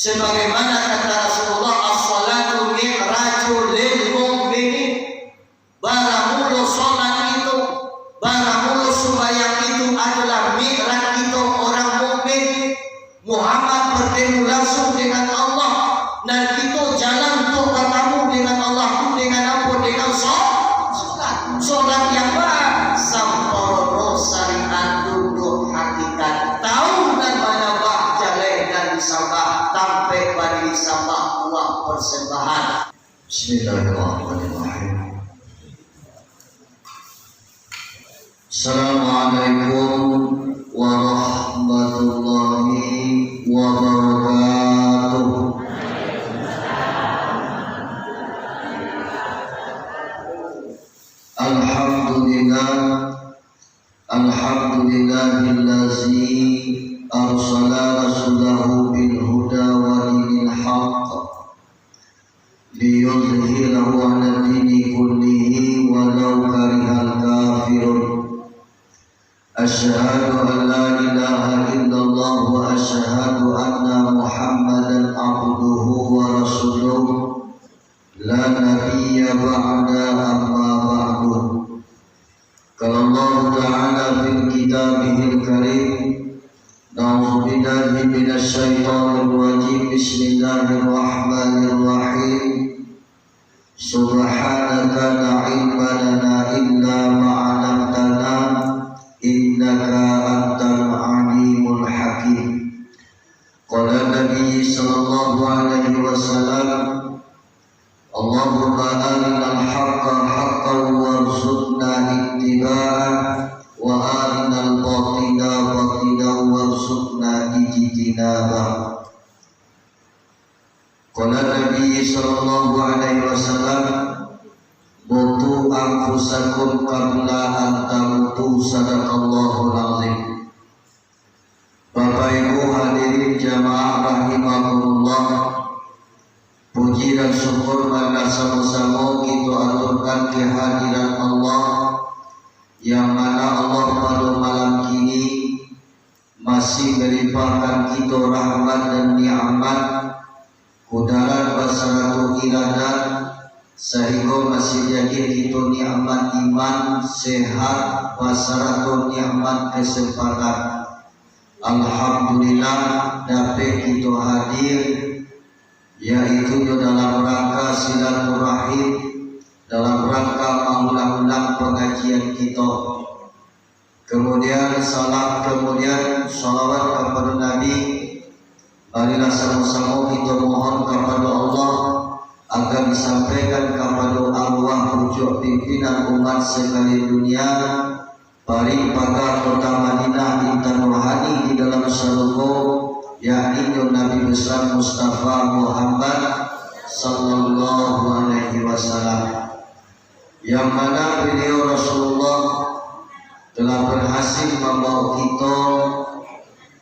Sebagaimana kata Rasulullah, as-salatu mi'rajul lil mu'minin. Baramulu sholat itu, baramulu sembahyang itu adalah mi'raj kita orang mukmin. Muhammad bertemu langsung dengan Allah, dan kita jalan untuk bertemu dengan Allah itu dengan apa? Dengan sholat. Sholat yang baik sampurna syariat duduk hakikat. Tahu dan mana bah jalan dan disambah sampai pada disambah buah persembahan. Bismillahirrahmanirrahim. Assalamualaikum warahmatullahi wabarakatuh. Alhamdulillahillazi arsala rasulahu bil huda wa dinil haqq liyudhhirahu 'ala dini kullihi walau karihal kafirun. Asyhadu an la ilaha illallah wa asyhadu anna Muhammadan abduhu wa rasuluh la nabiyya ba'da amma ba'du. Qala Allah ta'ala fil kitabihil karim, na'udzu billahi minasy syaithanir rajim. Bismillahirrahmanirrahim. Subhanaka la ilma lana illa ma 'allamtana innaka antal alimul hakim. Qala Nabi sallallahu alaihi wasallam, Allahumma arinal haqqa haqqan warzuqna ittiba'ah wa arinal batila batilan warzuqna ijtinabah. Qala Nabi sallallahu alaihi wasallam, butu anfusakum qabla an tamutu, sadaqallahul azim. Bapak Ibu hadirin jamaah rahimakumullah, puji dan syukur pada sama-sama kita aturkan kehadiran Allah, yang mana Allah pada malam kini masih melimpahkan kita rahmat dan nikmat, kudarat basaratu iradat, sehingga masih jadi kita nikmat iman, sehat, basaratu nikmat kesempatan. Alhamdulillah dapat kita hadir, yaitu dalam rangka silaturahim, dalam rangka mengulang-ulang pengajian kita. Kemudian salam, kemudian salawat kepada Nabi. Marilah sama-sama kita mohon kepada Allah agar disampaikan kepada arwah pucuk pimpinan umat sekalian dunia, paring pagar kota Madinah intan rohani di dalam surga, yakni Nabi besar Mustafa Muhammad sallallahu alaihi wasallam, yang mana beliau Rasulullah telah berhasil membawa kita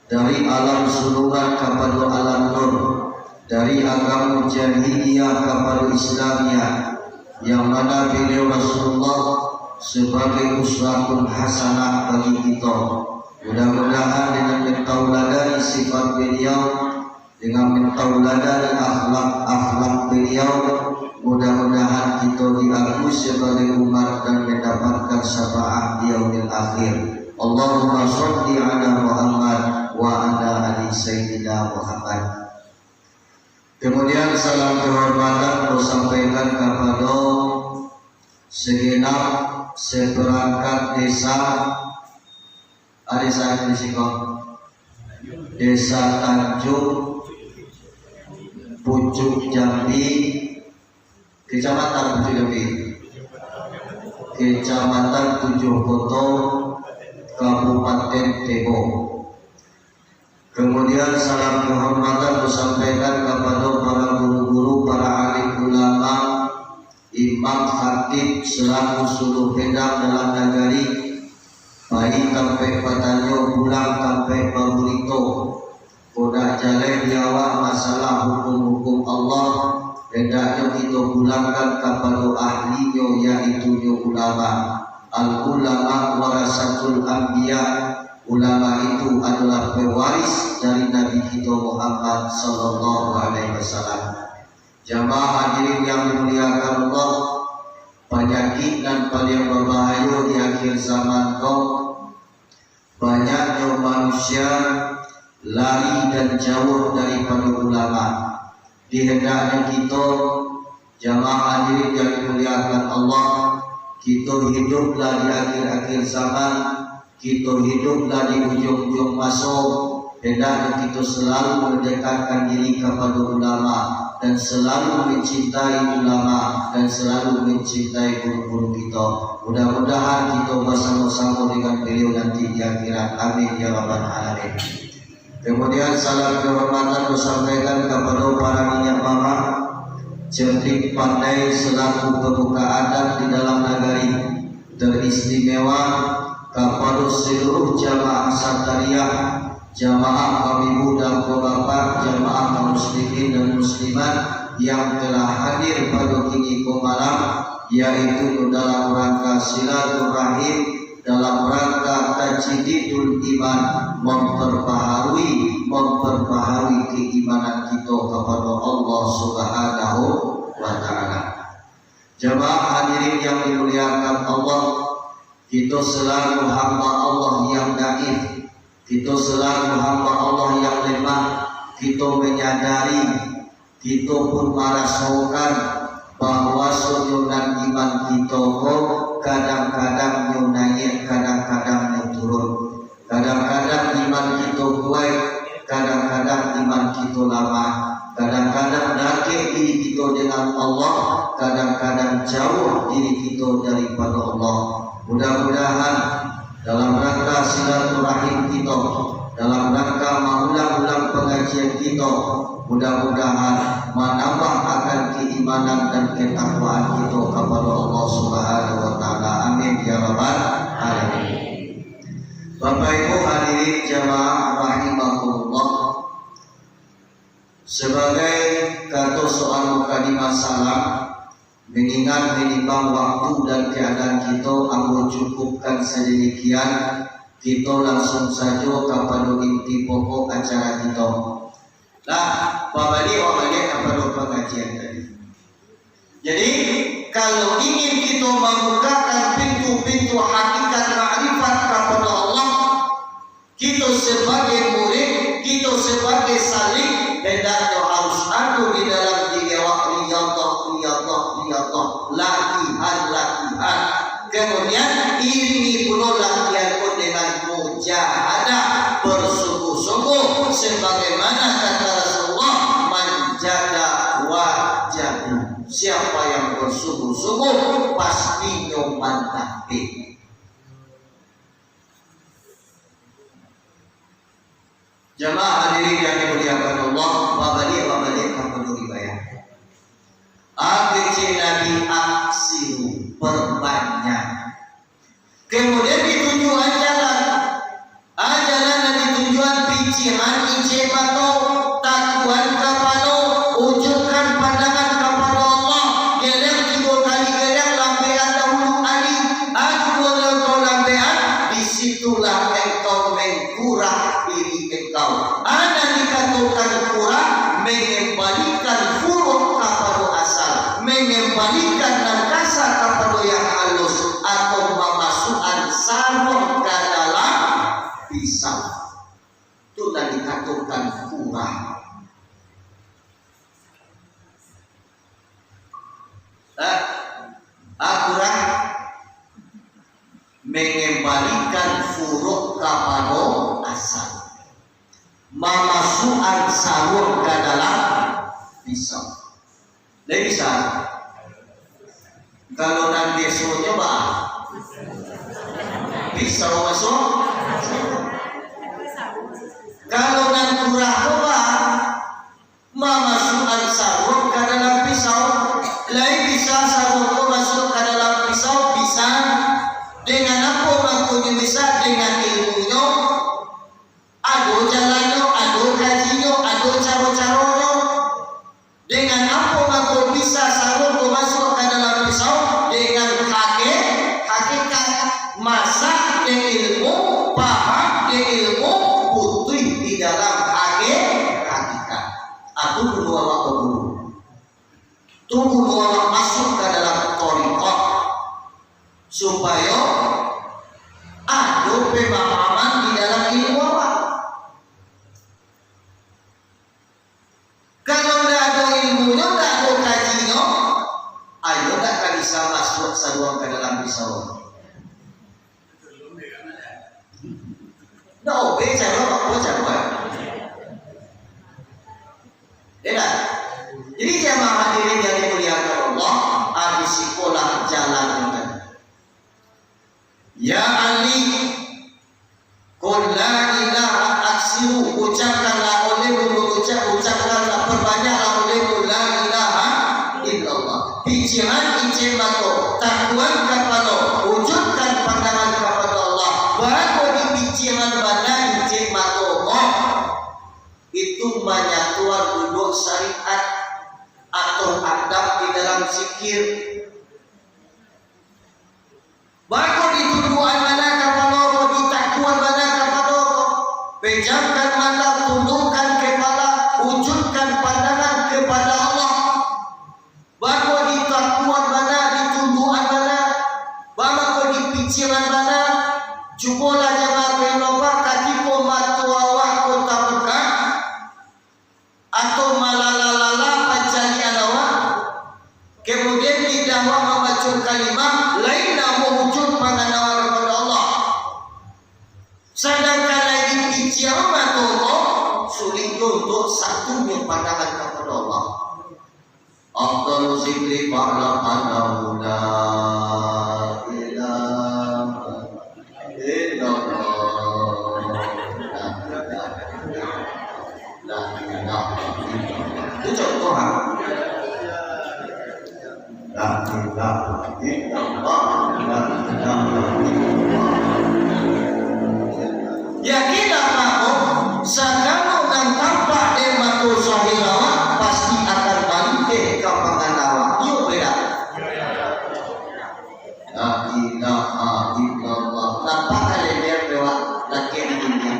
dari alam suluran kepada alam nur, dari agama jahiliyah kepada Islamiyah, yang mana beliau Rasulullah sebagai uswatun hasanah bagi kita. Mudah-mudahan dengan mentauladani sifat beliau, dengan mentauladani akhlak beliau, mudah-mudahan kita diakui sebagai umat dan mendapatkan syafaat di yaumil akhir. Allahumma sholli ala Muhammad wa ala ali sayyidina Muhammad. Kemudian salam kehormatan kau sampaikan kepada segenap seperangkat desa. Ada saya di sini, Desa Tanjung Pucuk Jambi, Kecamatan Pucuk Jambi, Kecamatan Tujuh Koto, Kabupaten Tebo. Kemudian salam kehormatan disampaikan kepada para guru-guru, para alim ulama, imam khatib selaku suruh pedang dalam nagari, baik sampai Patanyo pulang sampai Paburito, kodak jalan diawak masalah hukum-hukum Allah, hendaknya kita pulangkan kepada ahlinya, yaitu ulama. Al ulama warasatul anbiya ulama itu adalah pewaris dari Nabi kita Muhammad sallallahu alaihi wasallam. Jamaah hadirin yang dimuliakan Allah, penyakit dan paling berbahaya di akhir zaman kau, banyaknya manusia lari dan jauh daripada ulama. Dihendaknya kita jamaah hadirin yang dimuliakan Allah, kita hiduplah di akhir-akhir zaman, kita hiduplah di ujung-ujung masa. Hendaknya kita selalu mendekatkan diri kepada ulama dan selalu mencintai ulama dan selalu mencintai guru-guru kita. Mudah-mudahan kita bersama-sama dengan beliau nanti di akhirat. Amin ya rabbal alamin. Kemudian salam kehormatan disampaikan kepada para minyak mama, cerdik pandai selaku pembuka adat di dalam nagari, teristimewa kepada seluruh jamaah Satariah, jamaah kaum ibu dan kaum bapak, jamaah kaum muslimin dan muslimat yang telah hadir pada kini malam, yaitu dalam rangka silaturahim, dalam rangka tajdidul iman, memperbaharui keimanan kita kepada Allah Subhanahu wa taala. Jamaah hadirin yang dimuliakan Allah, kita selalu hamba Allah yang dhaif, kita selalu hamba Allah yang lemah. Kita menyadari, kita pun merasakan bahwa sujudan iman kita kok kadang-kadang naik, kadang-kadang turun. Kadang-kadang iman kita kuat, kadang-kadang iman kita lemah. Kadang-kadang dekat diri kita dengan Allah, kadang-kadang jauh diri kita daripada Allah. Mudah-mudahan dalam rangka silaturahim kita, dalam rangka mengulang-ulang pengajian kita, mudah-mudahan menambah akan keimanan dan ketakwaan kita kepada Allah Subhanahu wa taala. Amin ya rabbal alamin. Bapak Ibu hadirin jamaah rahimakumullah, sebagai kata soal mukadimah salam, mengingat menimbang waktu dan keadaan kita, aku cukupkan sedemikian. Kita langsung saja kepada inti pokok acara kita. Nah, wabalik kepada pengajian tadi. Jadi, kalau ingin kita membukakan pintu-pintu hakikat ma'rifat kepada Allah, kita sebagai murid, kita sebagai salik, hendaknya harus ada di dalam diri riyadhah, latihan. Kemudian iringi pula latihan pun dengan mujahadah, bersungguh-sungguh, sebagaimana kata Rasulullah, manjada wajadu. Siapa yang bersungguh-sungguh pasti mantap. Jamaah hadirin yang dimuliakan Allah, wabalik kepada riwayat. Akhirnya Nabi aksiru, perbanyak. Kemudian di tujuan jalan dan di tujuan picihan ije bato, takuan kapano, wujudkan pandangan kepada Allah. Gereng 3 kali gereng lambean dahulu ali, aku kau lambean, disitulah engkau mengkurang diri engkau. Ada dikatakan kurang, mengembalikan furuk kepada asal, mengembalikan nangkasa kepada yang halus, atau memasukkan sarung ke dalam pisau. Itulah dikatakan kurang. Kurang mengembalikan furuk kepada asal, memasukkan sarung ke dalam pisau. Dia bisa. Kalau nanti suruh coba pisau masuk. Kalau nanti kurang coba memasukkan sarung ke dalam pisau. Lain bisa sarung itu masuk ke dalam pisau, bisa. Dengan apa maksudnya bisa? Dengan ilmunya. Ada jalannya, ada kajinya, ada cara-caranya. Dengan apa maksud bisa sarung itu masuk ke dalam pisau? Dengan hakikat, masak dengan ilmu, paham dengan tunggu mau masuk ke dalam thariqah supaya ada pemahaman di dalam ilmu awal. Kalau tidak ada ilmunya, tidak ada kajinya, ayo tak akan bisa masuk saluang ke dalam pisau. No, saya apa jawab. Tidak. Jadi jamaah hadirin yang dimuliakan Allah, di sekolah jalan dengan. Ya Ali, qul la ilaha aksiru, ucapkanlah olehmu, ucapkanlah perbanyaklah olehmu la ilaha illallah. Pikiran ijemato, takwan kepada, wujudkan pandangan kepada Allah. Baru di pikiran mana ijemato, itu menyatuan duduk syariat atau adab di dalam zikir. Baru di tuduhan mana kepada, di takwan mana kepada, pejamkan mata, tundukkan kepala, wujudkan pandangan kepada Allah. Baru di takwan mana, di tuduhan mana, baru di pikiran mana, cukulah jangan berloba katipu matu awak kota buka atau malalalala pancali alawa, kemudian didakwa membaca kalimat lain mewujud penganawan kepada Allah, sedangkan lagi pikiran matu Allah sulit untuk satunya pandangan kepada Allah. Afdhalu zikri ba'da annahu la ilaha illallah. Itu contoh la ilaha illallah. Yakinlah kamu sekarang dan tanpa dematu sahirawa pasti akan balik ke penganawa. Yuk beda. La ilaha illallah. Nampak kalian lewat laki dunia.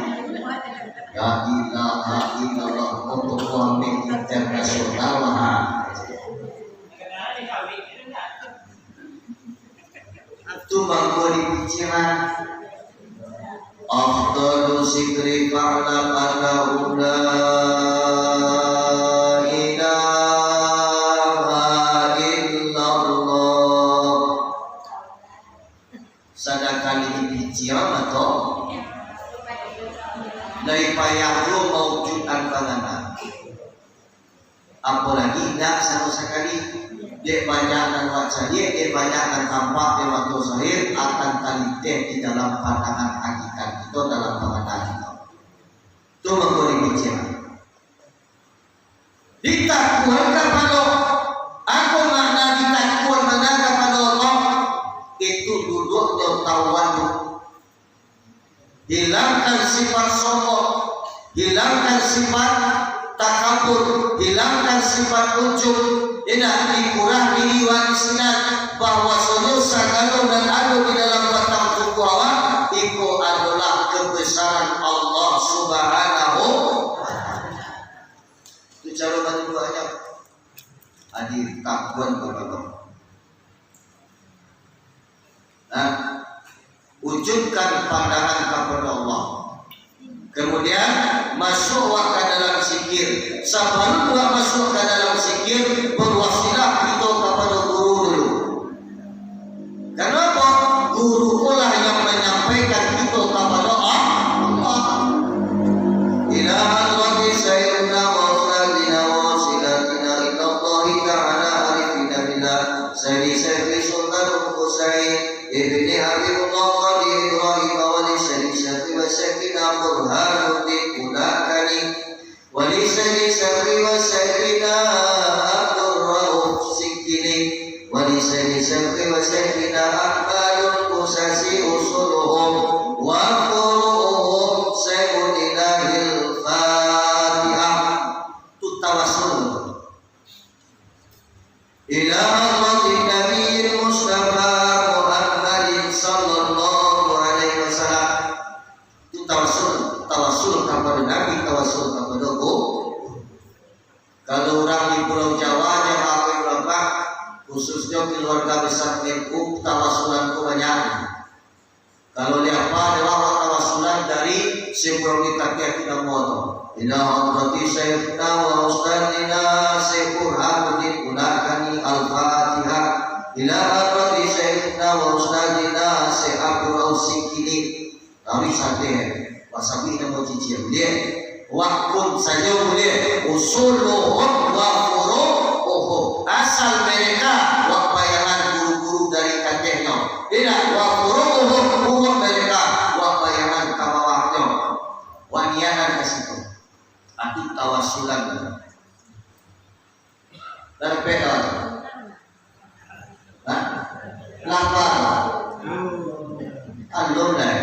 La ilaha illallah untuk suami internasional. Itu bangku di pikiran. Afdalu zikri fa'lam annahu la ilaha illallah. Sadakali pikiran atau dari payah lu mewujudkan panganan. Apalagi tidak satu sekali dia banyak dan wajah dia banyak dan tampak di waktu zahir akan kalite di dalam pandangan hakikat itu dalam pandangan kita. Itu menjadi pikiran. Ditakwan kepada aku makna ditakwan mana kepada Allah itu duduk tawadu. Hilangkan sifat sombong, hilangkan sifat takabur, hilangkan sifat ujub. Tidak dikurang diriwan sinan bahwa seluruh sagala dan ada di dalam batang tubuh awak itu adalah kebesaran Allah Subhanahu wa Ta'ala. Itu cara bagi doanya. Hadir takwan kepada. Nah, wujudkan pandangan kepada Allah. Kemudian masuk ke dalam zikir. Sebelum masuk ke dalam zikir, berwasilah kita kepada guru dulu. Kenapa? Guru pula yang menyampaikan kita kepada Allah. Ilaha sayyidina wa rasulina wa wasilatina ila Allah ta'ala arifina billah sayyidi sultan Husain ibni Habibullah qadi Ibrahim wa li sayyidi wa sayyidina Burhanuddin Ulakani wa li sayyidi wa sayyidina Abdul Rauf Sikini wa li sayyidi wa sayyidina Ahmadul Qusasi usuluhum wa furuhum sayyidinahil Fatihah. Itu tawassul ila hadratin Nabiyil Mustafa Muhammadin sallallahu alaihi wasallam. Itu tawassul kepada Nabi, tawassul kepada Allah. Kalau orang di Pulau Jawa yang pakai berapa khususnya keluarga besar NU tawasulan kebanyakan. Kalau lihat adalah tawasulan dari sebelum kita moto. Ila hadrati syekhna wa ustadzina Syekh Burhanuddin Ulakani Al-Fatihah. Ila hadrati syekhna wa ustadzina Syekh Abdul Ausikini. Kami sampai wasabi nama cicil dia. Wakun saja boleh usuluhum wa furu'uhum, asal mereka wa bayangan guru-guru dari kakeknya. Tidak wa furu'uhum umur mereka wa bayangan kabawahnya. Wanianan ke situ. Itu tawasulan. Dan beda. Hah? Lapar. Alur dah.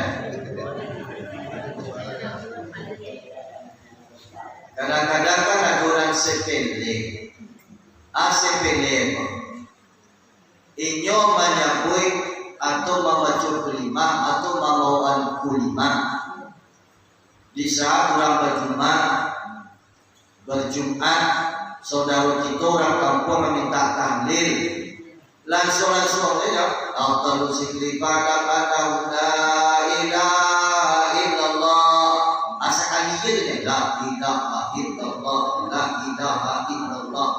Kadang-kadang kan ada orang sepele, sepele, inyo menyambui atau membaca kelima atau membawakan kulima. Di saat orang berjumat, saudara kita orang kampung meminta tahlil, langsung saja, Allahu zikri pada la ilaha illallah, asal kalian la ilaha illallah, la ilaha illallah.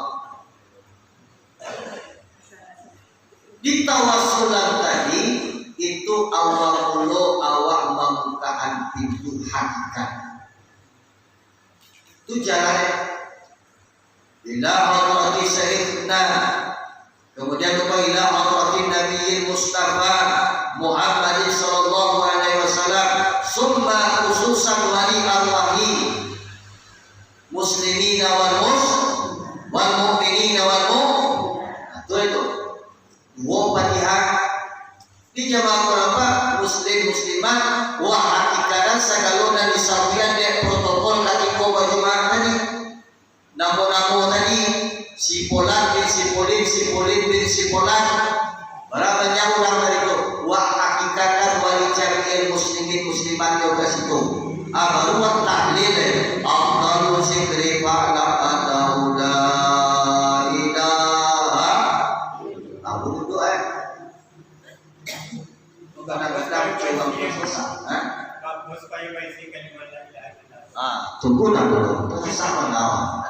Di tawasulan tadi itu awal mula awak membukaan pintu hakikat. Itu jalannya. Ila hadrati syekhna. Kemudian ila hadrati Nabi Mustafa Muhammad sallallahu alaihi wasallam, summa khususan wali arwahi muslimina wal mu'minina wal itu dua Fatihah di jamaah berapa muslim muslimat wa hakikatan sagalona disampaian dia protokol kaki ko baju tadi namo tadi sipolan bin sipolan berapa banyak orang dari itu wa hakikatan wali jami'il muslimin muslimat juga situ baru wa tahlil afdalu zikri fa'la adahu la ilaha abu itu kadang-kadang coba berusaha supaya baisikan di mana tunggu dulu sama kawan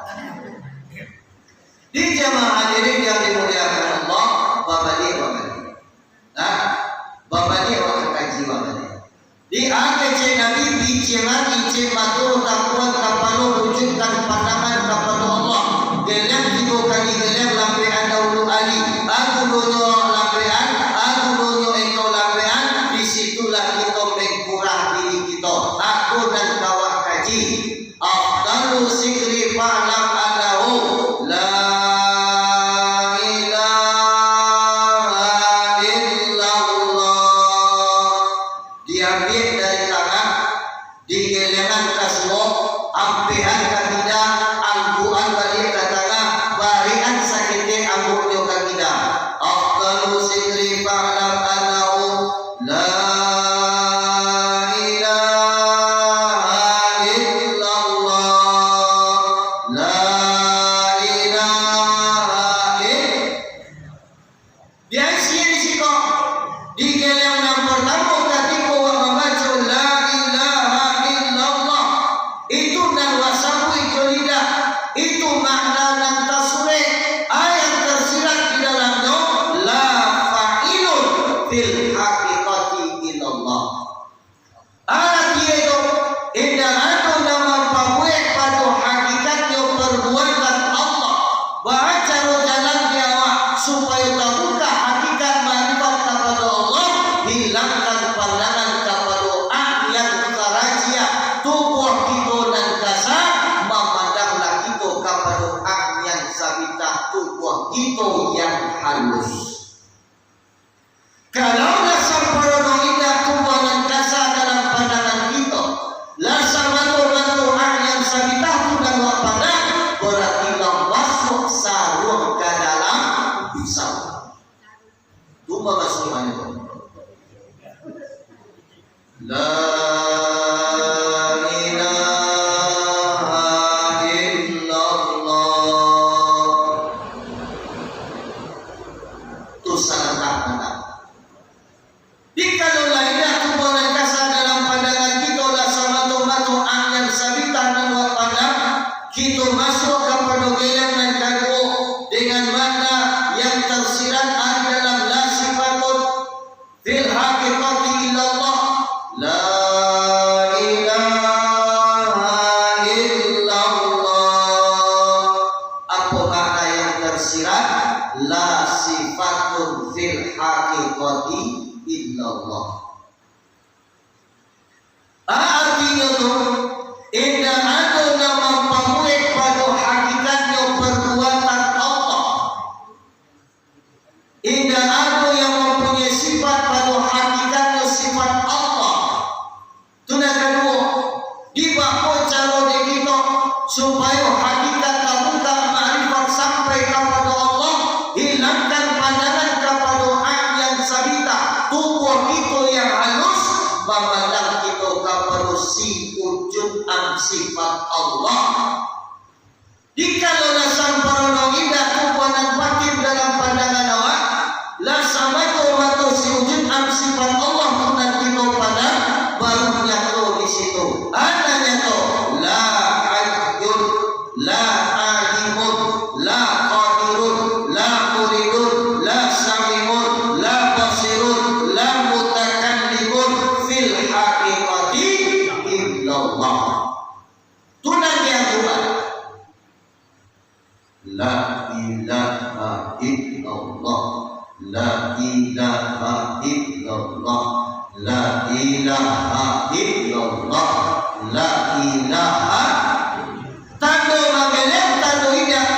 di jamaah hadirin yang dimuliakan Allah babadi babadi kaji di akhir Nabi bicara ijin matur takwa kapalo wujudkan pandangan kepada Allah gelem tiga kali gelem lampian dahulu Ali aku dunyo lampian aku dunyo engkau lampian disitulah kita mengkurang diri kita aku dan kawan kaji afdalu zikri fa'lam anahu la masuk kepada golongan yang kedua dengan makna yang tersirat ada dalam la sifatun fil haqiqati illallah, la ilaha illallah. Apa makna yang tersirat la sifatun fil haqiqati illallah? Artinya tu indah ada nama pemilik pada hakikatnya perbuatan Allah. Indah ada yang mempunyai sifat pada hakikatnya sifat Allah. Tuna kedua, dibawa cara kita supaya hakikat terbuka ma'rifat sampai kepada Allah, hilangkan pandangan kepada yang sabita, tubuh kita yang halus, memandang kita kepada si wujud sifat Allah. Dikalau dasar para indah kubuanan batin dalam pandangan awak, la sama tu si wujud sifat Allah tunan kita pandang, baru nyata di situ. Ada nyata la hayyun, la alimun, la qadirun, la muridun, la samiun, la basirun, la mutakallimun fil haqiqati illallah. Tunan yang dua, la ilaha illallah, la ilaha illallah, la ilaha illallah, la ilaha. Tanda magelem, tanda idah,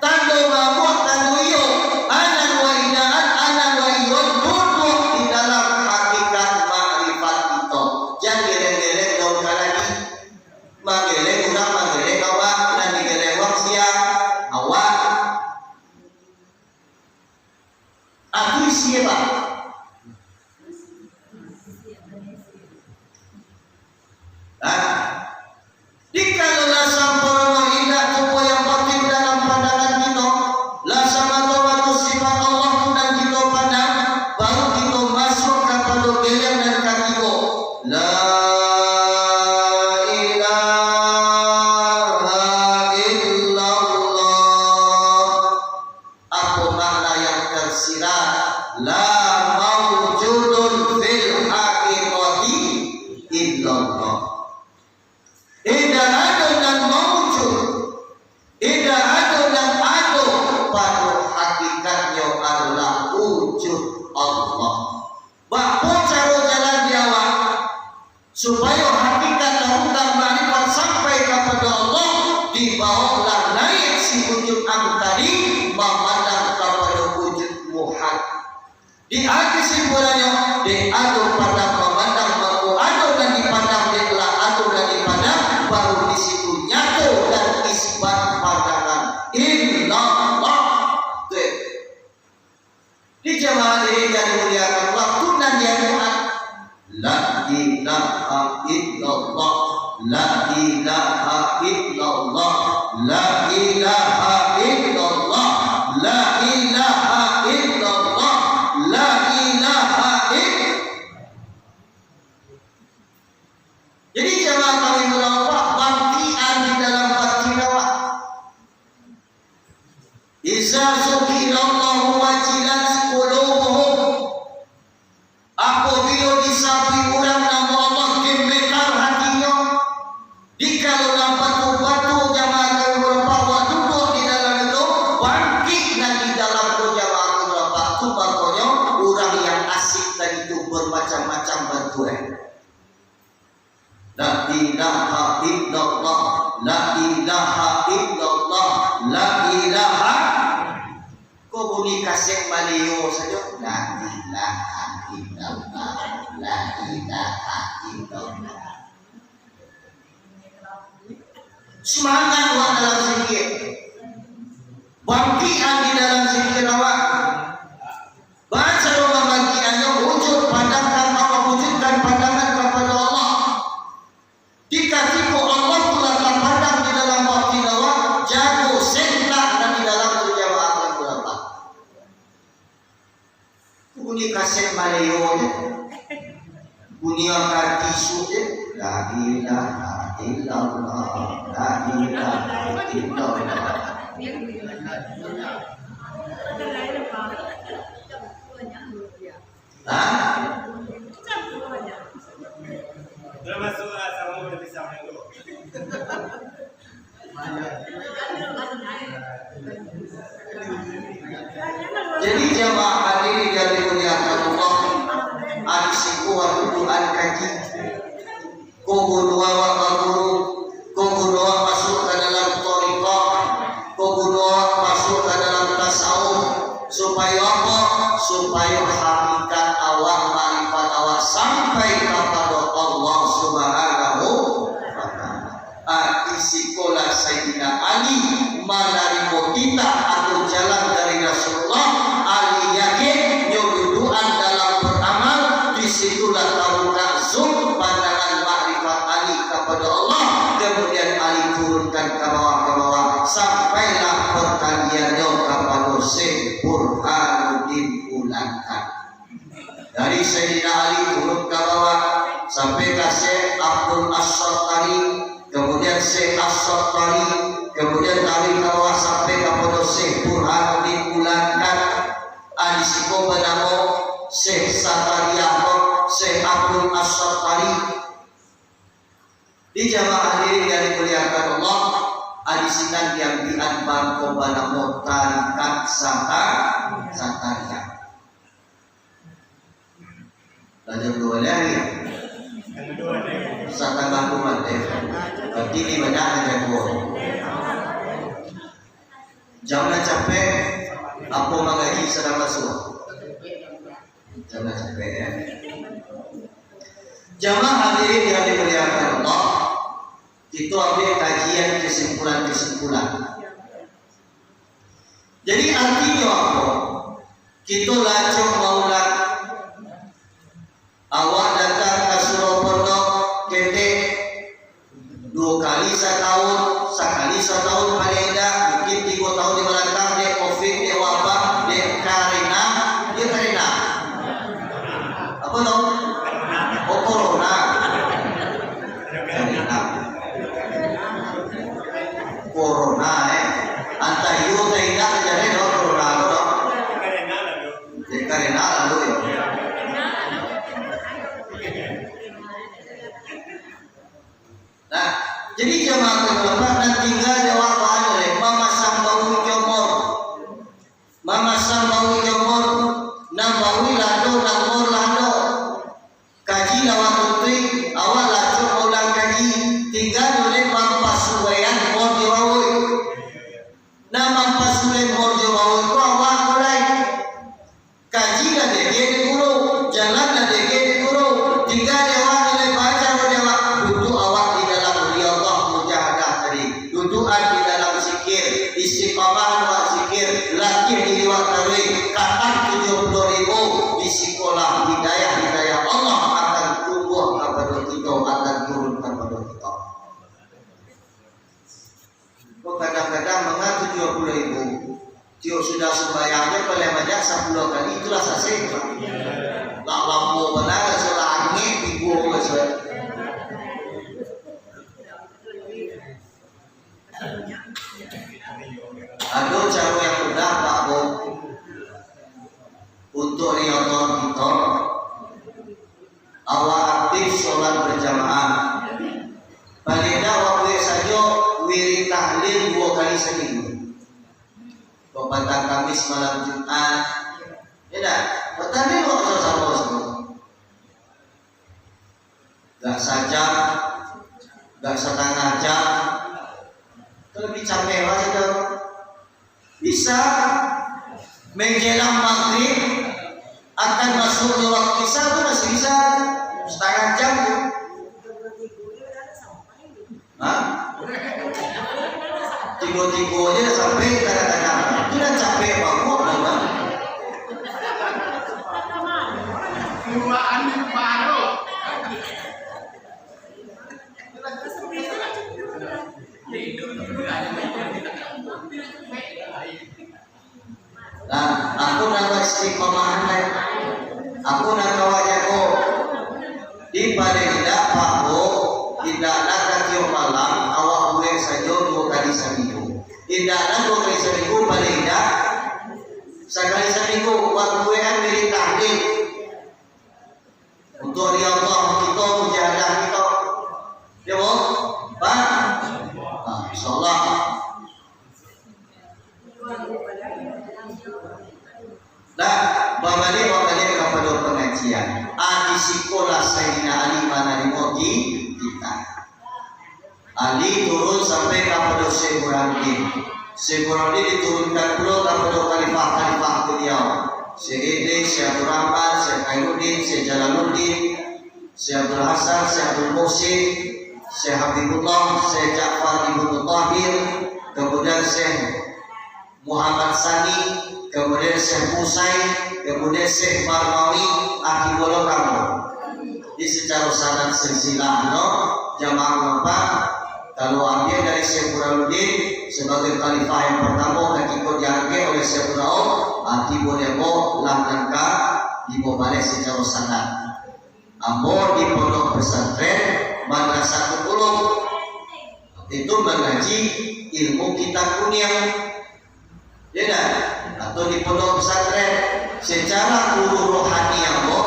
tanda mamuk, tanda iyo, anan wa idaan, anan wa iyon, duduk di dalam hakikat ma'rifat itu. Jangan geleng-geleng kau lagi. Mageleng udah mageleng awak, nanti geleng wak siang awak. Aku siapa? Dikalau lasam porono indah tubuh yang batin dalam pandangan kita, lasam atau sifat Allah tunan kita pandang, baru kita masuk kepada geleng dan kaki la ilaha illallah. Apa makna yang tersirat? La mawjudun fil haqiqati illallah. Tidak ada dan mawjud, tidak ada dan ada pada hakikatnya adalah wujud Allah. Bapak cara jalan dia supaya hakikat terbuka ma'rifat sampai kepada Allah, dibawalah naik si wujud tadi memandang kepada wujud Muhammad. Di akhir simpulannya, di adu pandang memandang baku adu dan dipandang dilah adu dan dipandang, baru di situ nyata dan isbat pandangan illallah. Di jemaah ini yang dimuliakan Allah, tunan yang Tuhan, la ilaha illallah, la ilaha illallah, la ilaha illallah, la ilaha illallah, la ilaha illallah. Jadi jemaah kami melawak bangkian di dalam batin awak. Iza zukirallahu wajilat qulubuhum. Apabila disapi orang nama Allah gemetar hatinya. Dikalau nampak batu jamaah kami melawak duduk di dalam itu, bangkit dan di dalam itu jamaah kami melawak itu bangkonya orang yang asik tadi itu bermacam-macam bantuan. La ilaha illallah, la ilaha illallah, la ilaha. Kau bunyi kaset Malio saja. La ilaha illallah, la ilaha illallah. Semangat awak dalam zikir, bangkian di dalam zikir awak. Baca rumah bangkiannya wujud pandangkan Allah, wujudkan pandangan kepada Allah. Jika tipu Allah telah terpandang di dalam batin awak, jago sentak dan di dalam kejawaan yang berapa. Bunyi kaset Maleo, bunyi angkat tisu, la ilaha illallah, la ilaha illallah. Jadi jamaah hadirin yang dimuliakan Allah, adisiku Al-Quran kaji, kubunuwa wa kaburu, kubunuwa masuk ke dalam thariqah, kubunuwa masuk ke dalam tasawuf, supaya apa? Supaya hakikat awak, marifat awak sampai kepada Allah Subhanahu wa ta'ala. Isikola Sayyidina Ali menerima kita atau jalan dari Rasulullah. Ali yakin nyoduduan dalam beramal, disitulah tahu zoom pandangan makrifat Ali kepada Allah. Kemudian Ali turunkan ke bawah sampailah perkaliannya kepada Syekh Burhanuddin Ulankan. Dari Sayyidina Ali turun ke bawah sampai ke Syekh Abdul As-Sattari, kemudian Syekh As-Sattari, kemudian dari bawah sampai kepada Syekh Burhanuddin Ulankan. Adisiko bernama Syekh Sattariah, Syekh Abdul As-Sattari. Di jamaah hadirin yang dimuliakan Allah, adisikan yang dianbar kepada tarikat Sattariah. Lanjut dua lagi. Satang kumat berarti ini banyak aja gua. Jangan capek, apa mengaji sedang masuk. Jangan capek ya. Jamaah hadirin yang dimuliakan Allah, kita ambil kajian kesimpulan-kesimpulan. Jadi artinya apa? Kita lacok maulat awak datang ke Surabaya ketek 2 kali setahun, sekali setahun paling tidak, mungkin 3 tahun di belakang dia COVID, dia wabah, dia karena apa tau? Oh corona. Corona antara yo tidak jadi corona itu. Karena lalu ya. Nah, jadi jemaah terhormat dan tinggal jawaban oleh Mama Sambawi Jomor. Mama Sambawi Jomor, Nambawi Lado, Namor Lado. Kaji lawan putri, awal lado ulang kaji. Tinggal oleh Mampa Suwayan Morjawawi. Nah, Mampa Suwayan Morjawawi itu awal mulai. Kaji lah dia di guru, jalan lah dia di guru. Tinggal jawaban oleh baca dewa. Duduk awak di dalam riyadhah mujahadah tadi. Dudukan di dalam zikir, istiqamah wa zikir, latih di liwat tarawih. Kapan 70.000 di sekolah hidayah Allah akan tumbuh kepada kita, akan turun kepada kita. Kok kadang-kadang mengaku 70.000. Dia sudah sembahyangnya paling banyak 10 kali, itulah sasih. Tak lampu benar, sudah angin ibu besar. Ada cara yang mudah Pak Bu untuk riyadhah kita. Awak aktif sholat berjamaah. Paling tidak waktu saja wirid tahlil 2 kali seminggu. Petang Kamis malam Jumat, ya dah. Petang ini waktu sama semua. Gak sajam, gak setengah jam. Lebih capek aja dong. Bisa menjelang maghrib akan masuk waktu isya itu masih bisa setengah jam tuh. Hah? Tiga-tiga aja sampai kadang-kadang itu udah capek banget memang. Baru. Nah, aku nak istiqomah lain. Aku nak kawajago di pada tidak Pak Bu, tidak nak kaki kali seminggu. Tidak 2 kali seminggu paling tidak sekali seminggu. Waktu kan dari tahlil untuk riyadhah kita, mujahadah kita. Ya Bu? Pak? Nah, insyaallah. Nah, balik kepada pengajian. Di sekolah Sayyidina Ali mana di kita. Ali turun sampai kepada Syekh Burhanuddin. Syekh Burhanuddin diturunkan pula kepada khalifah-khalifah beliau. Syekh Idris, Syekh Abdul Rahman, Syekh Khairuddin, Syekh Jalaluddin, Syekh Abdul Hasan, Syekh Abdul Muhsin, Syekh Habibullah, Syekh Ja'far Ibn Tahir, kemudian Syekh Muhammad Sani, kemudian Syekh Musai, kemudian Syekh Marmawi, Akibolo kamu. Di secara sanad silsilah jamaah apa? Kalau ambil dari Syekh Burhanuddin sebagai khalifah yang pertama ketika diangkat oleh Syekh Burhanuddin, Akibolo langkah dibalik secara sanad. Ambo di pondok pesantren Madrasah Ulum itu mengaji ilmu kitab kuning. Ya kan? Atau di pondok pesantren secara guru rohani ambo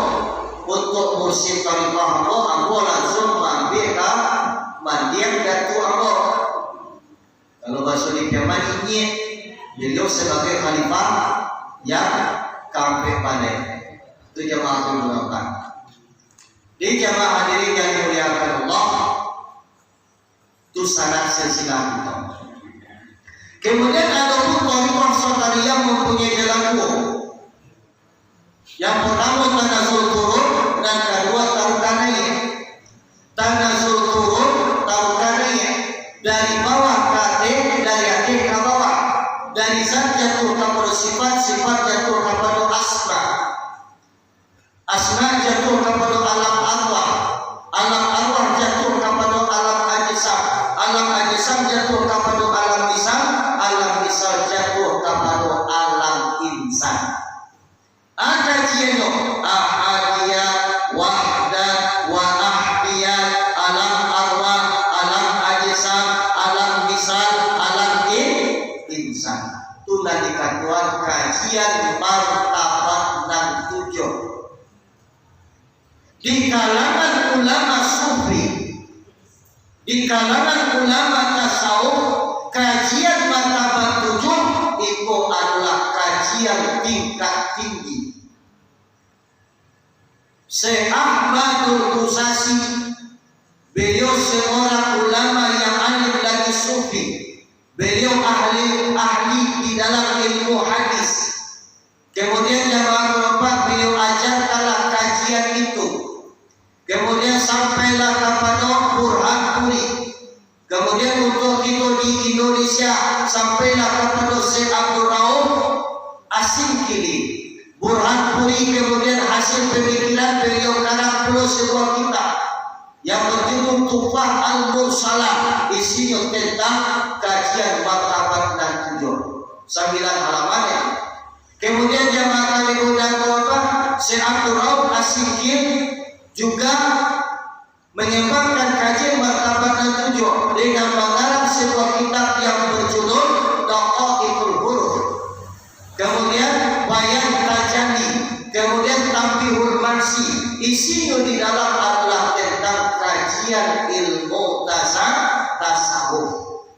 untuk mursyid tariqah ambo langsung mengambil ke mandiang datu ambo. Kalau bahasa di Yaman ini beliau sebagai khalifah yang kampe balik. Itu jamaah menggunakan. Di jamaah hadirin yang dimuliakan Allah, itu sanad silsilah kita. Kemudian ada pun tariqah Satariyah mempunyai jalan dua. Yang pertama tanazul turun dan kedua tarukanaya. Tanazul turun, tarukanaya dari bawah ke atas, dari atas ke bawah, dari zat jatuh kepada sifat, sifat jatuh kepada asma, asma jatuh kepada alam arwah, alam arwah jatuh kepada alam ajsam, alam ajsam jatuh kepada alam lisan, alam lisan jatuh kepada alam insan. Ada jieno ahadiyat, wahdat, wa ahdiyat, alam arwah, alam ajsam, alam lisan, alam insan. Itulah dikatakan kajian martabat dan tujuh. Di kalangan ulama sufi, di kalangan ulama tasawuf, kajian martabat tujuh itu adalah kajian tingkat tinggi. Syekh Ahmadul Qusasi, beliau seorang ulama yang alim lagi sufi. Beliau ahli di dalam ilmu hadis. Kemudian jamaah berempat beliau ajarkanlah kajian itu. Kemudian sampailah kepada Burhan Puri. Kemudian untuk kita di Indonesia sampailah kepada Syekh Abdul Rauf Asingkili. Burhan Puri kemudian hasil pemikiran beliau karang puluh sebuah kitab yang berjudul Tufah Al-Mursalah, isinya tentang kajian martabat dan tujuh 9 halaman. Kemudian jamaah kami undang Syekh Abdul Rauf Asingkili juga menyebabkan kajian martabat dan tujuh dengan mengarang sebuah kitab yang berjudul Daqaiqul Huruf. Kemudian Bayan Tajani, kemudian Tambihul Marsi. Isinya di dalam adalah tentang kajian ilmu tasawuf,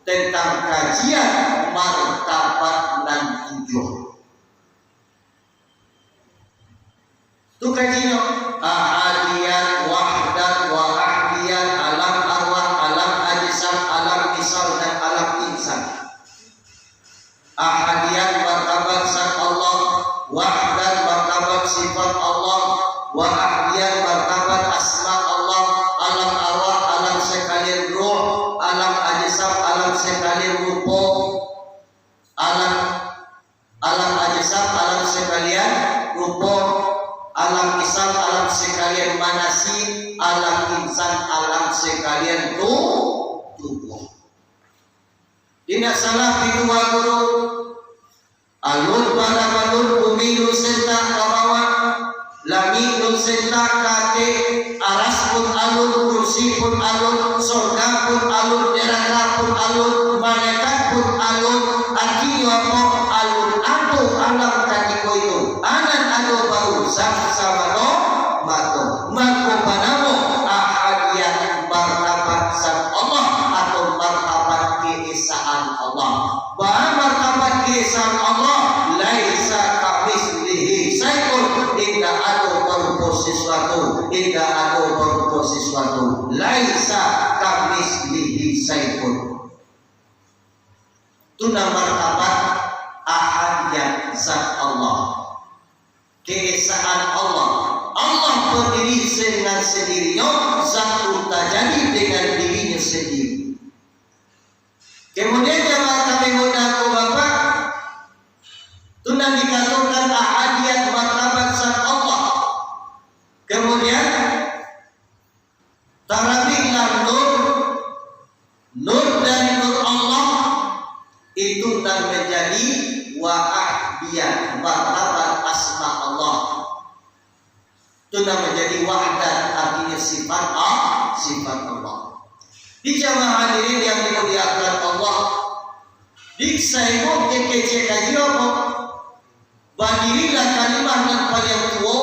tentang kajian martabat dan tujuh. Itu kajian ahadiyat, wahdat, wa ahdiyat, alam arwah, alam ajsam, alam misal dan alam insan. Ahadiyat martabat zat Allah, wahdat martabat sifat Allah, wa ahdiyat martabat asma Allah, alam arwah, alam sekalian ruh, alam ajsam, alam sekalian rupa, alam ajsam, alam sekalian rupa, alam isam, alam sekalian manasi, alam insan, alam sekalian tubuh. Tidak salah dua guru. Alun pada balun bumi nun senta kawawan, langit nun senta kate, aras pun alun, kursi pun alun, surga pun alun, neraka pun alun, malaikat pun alun artinya apa? Alun ado alam kaniko itu anan ado baru sama no mako panamo ahadiyah martabat sang Allah atau martabat keesaan Allah. Bahwa martabat keesaan Allah laisa kamislihi syai'un, tidak ada berupa sesuatu, tidak ada berupa sesuatu. Laisa kamislihi syai'un. Itu nama martabat ahadiyah zat Allah, keesaan Allah. Allah berdiri dengan sendirinya, zat terjadi dengan dirinya sendiri. Kemudian jemaah kami mudaku Bapak, tunang dikatakan ahadiyat martabat zat Allah. Kemudian tarawihlah nur dari nur Allah itu dan menjadi wahidiyah martabat asma Allah. Itu dan menjadi wahdat artinya sifat Allah. Di jamaah hadirin yang dimuliakan Allah, diksaimu kekece kajiromo bandirilah kalimah dan paling tua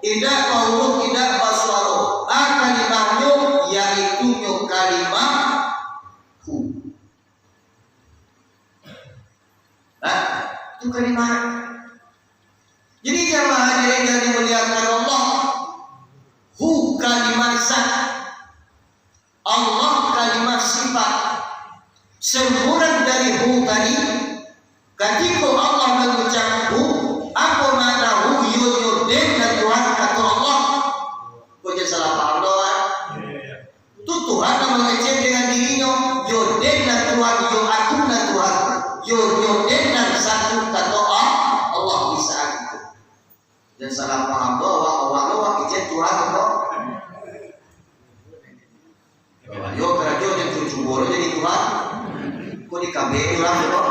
tidak mauluk tidak basuaro kalimahnya yaitu kalimah hu. Itu kalimah. Jadi jamaah hadirin yang dimuliakan Allah, hu kalimah zat, Allah kalimah sifat. Semurang dari hu tadi, ketika Allah mengucap hu, apa makna hu? Yo dan Tuhan kata Allah. Kau jangan salah paham doang. Itu Tuhan yang mengecek dengan dirinya. Yo dan Tuhan, yo aku dan Tuhan, yo dan satu kata Allah bisa itu. Jangan salah paham doang. Allah kecek Tuhan kok. Yo kerja yang cucu boro jadi Tuhan. Kok di KB ulang kok.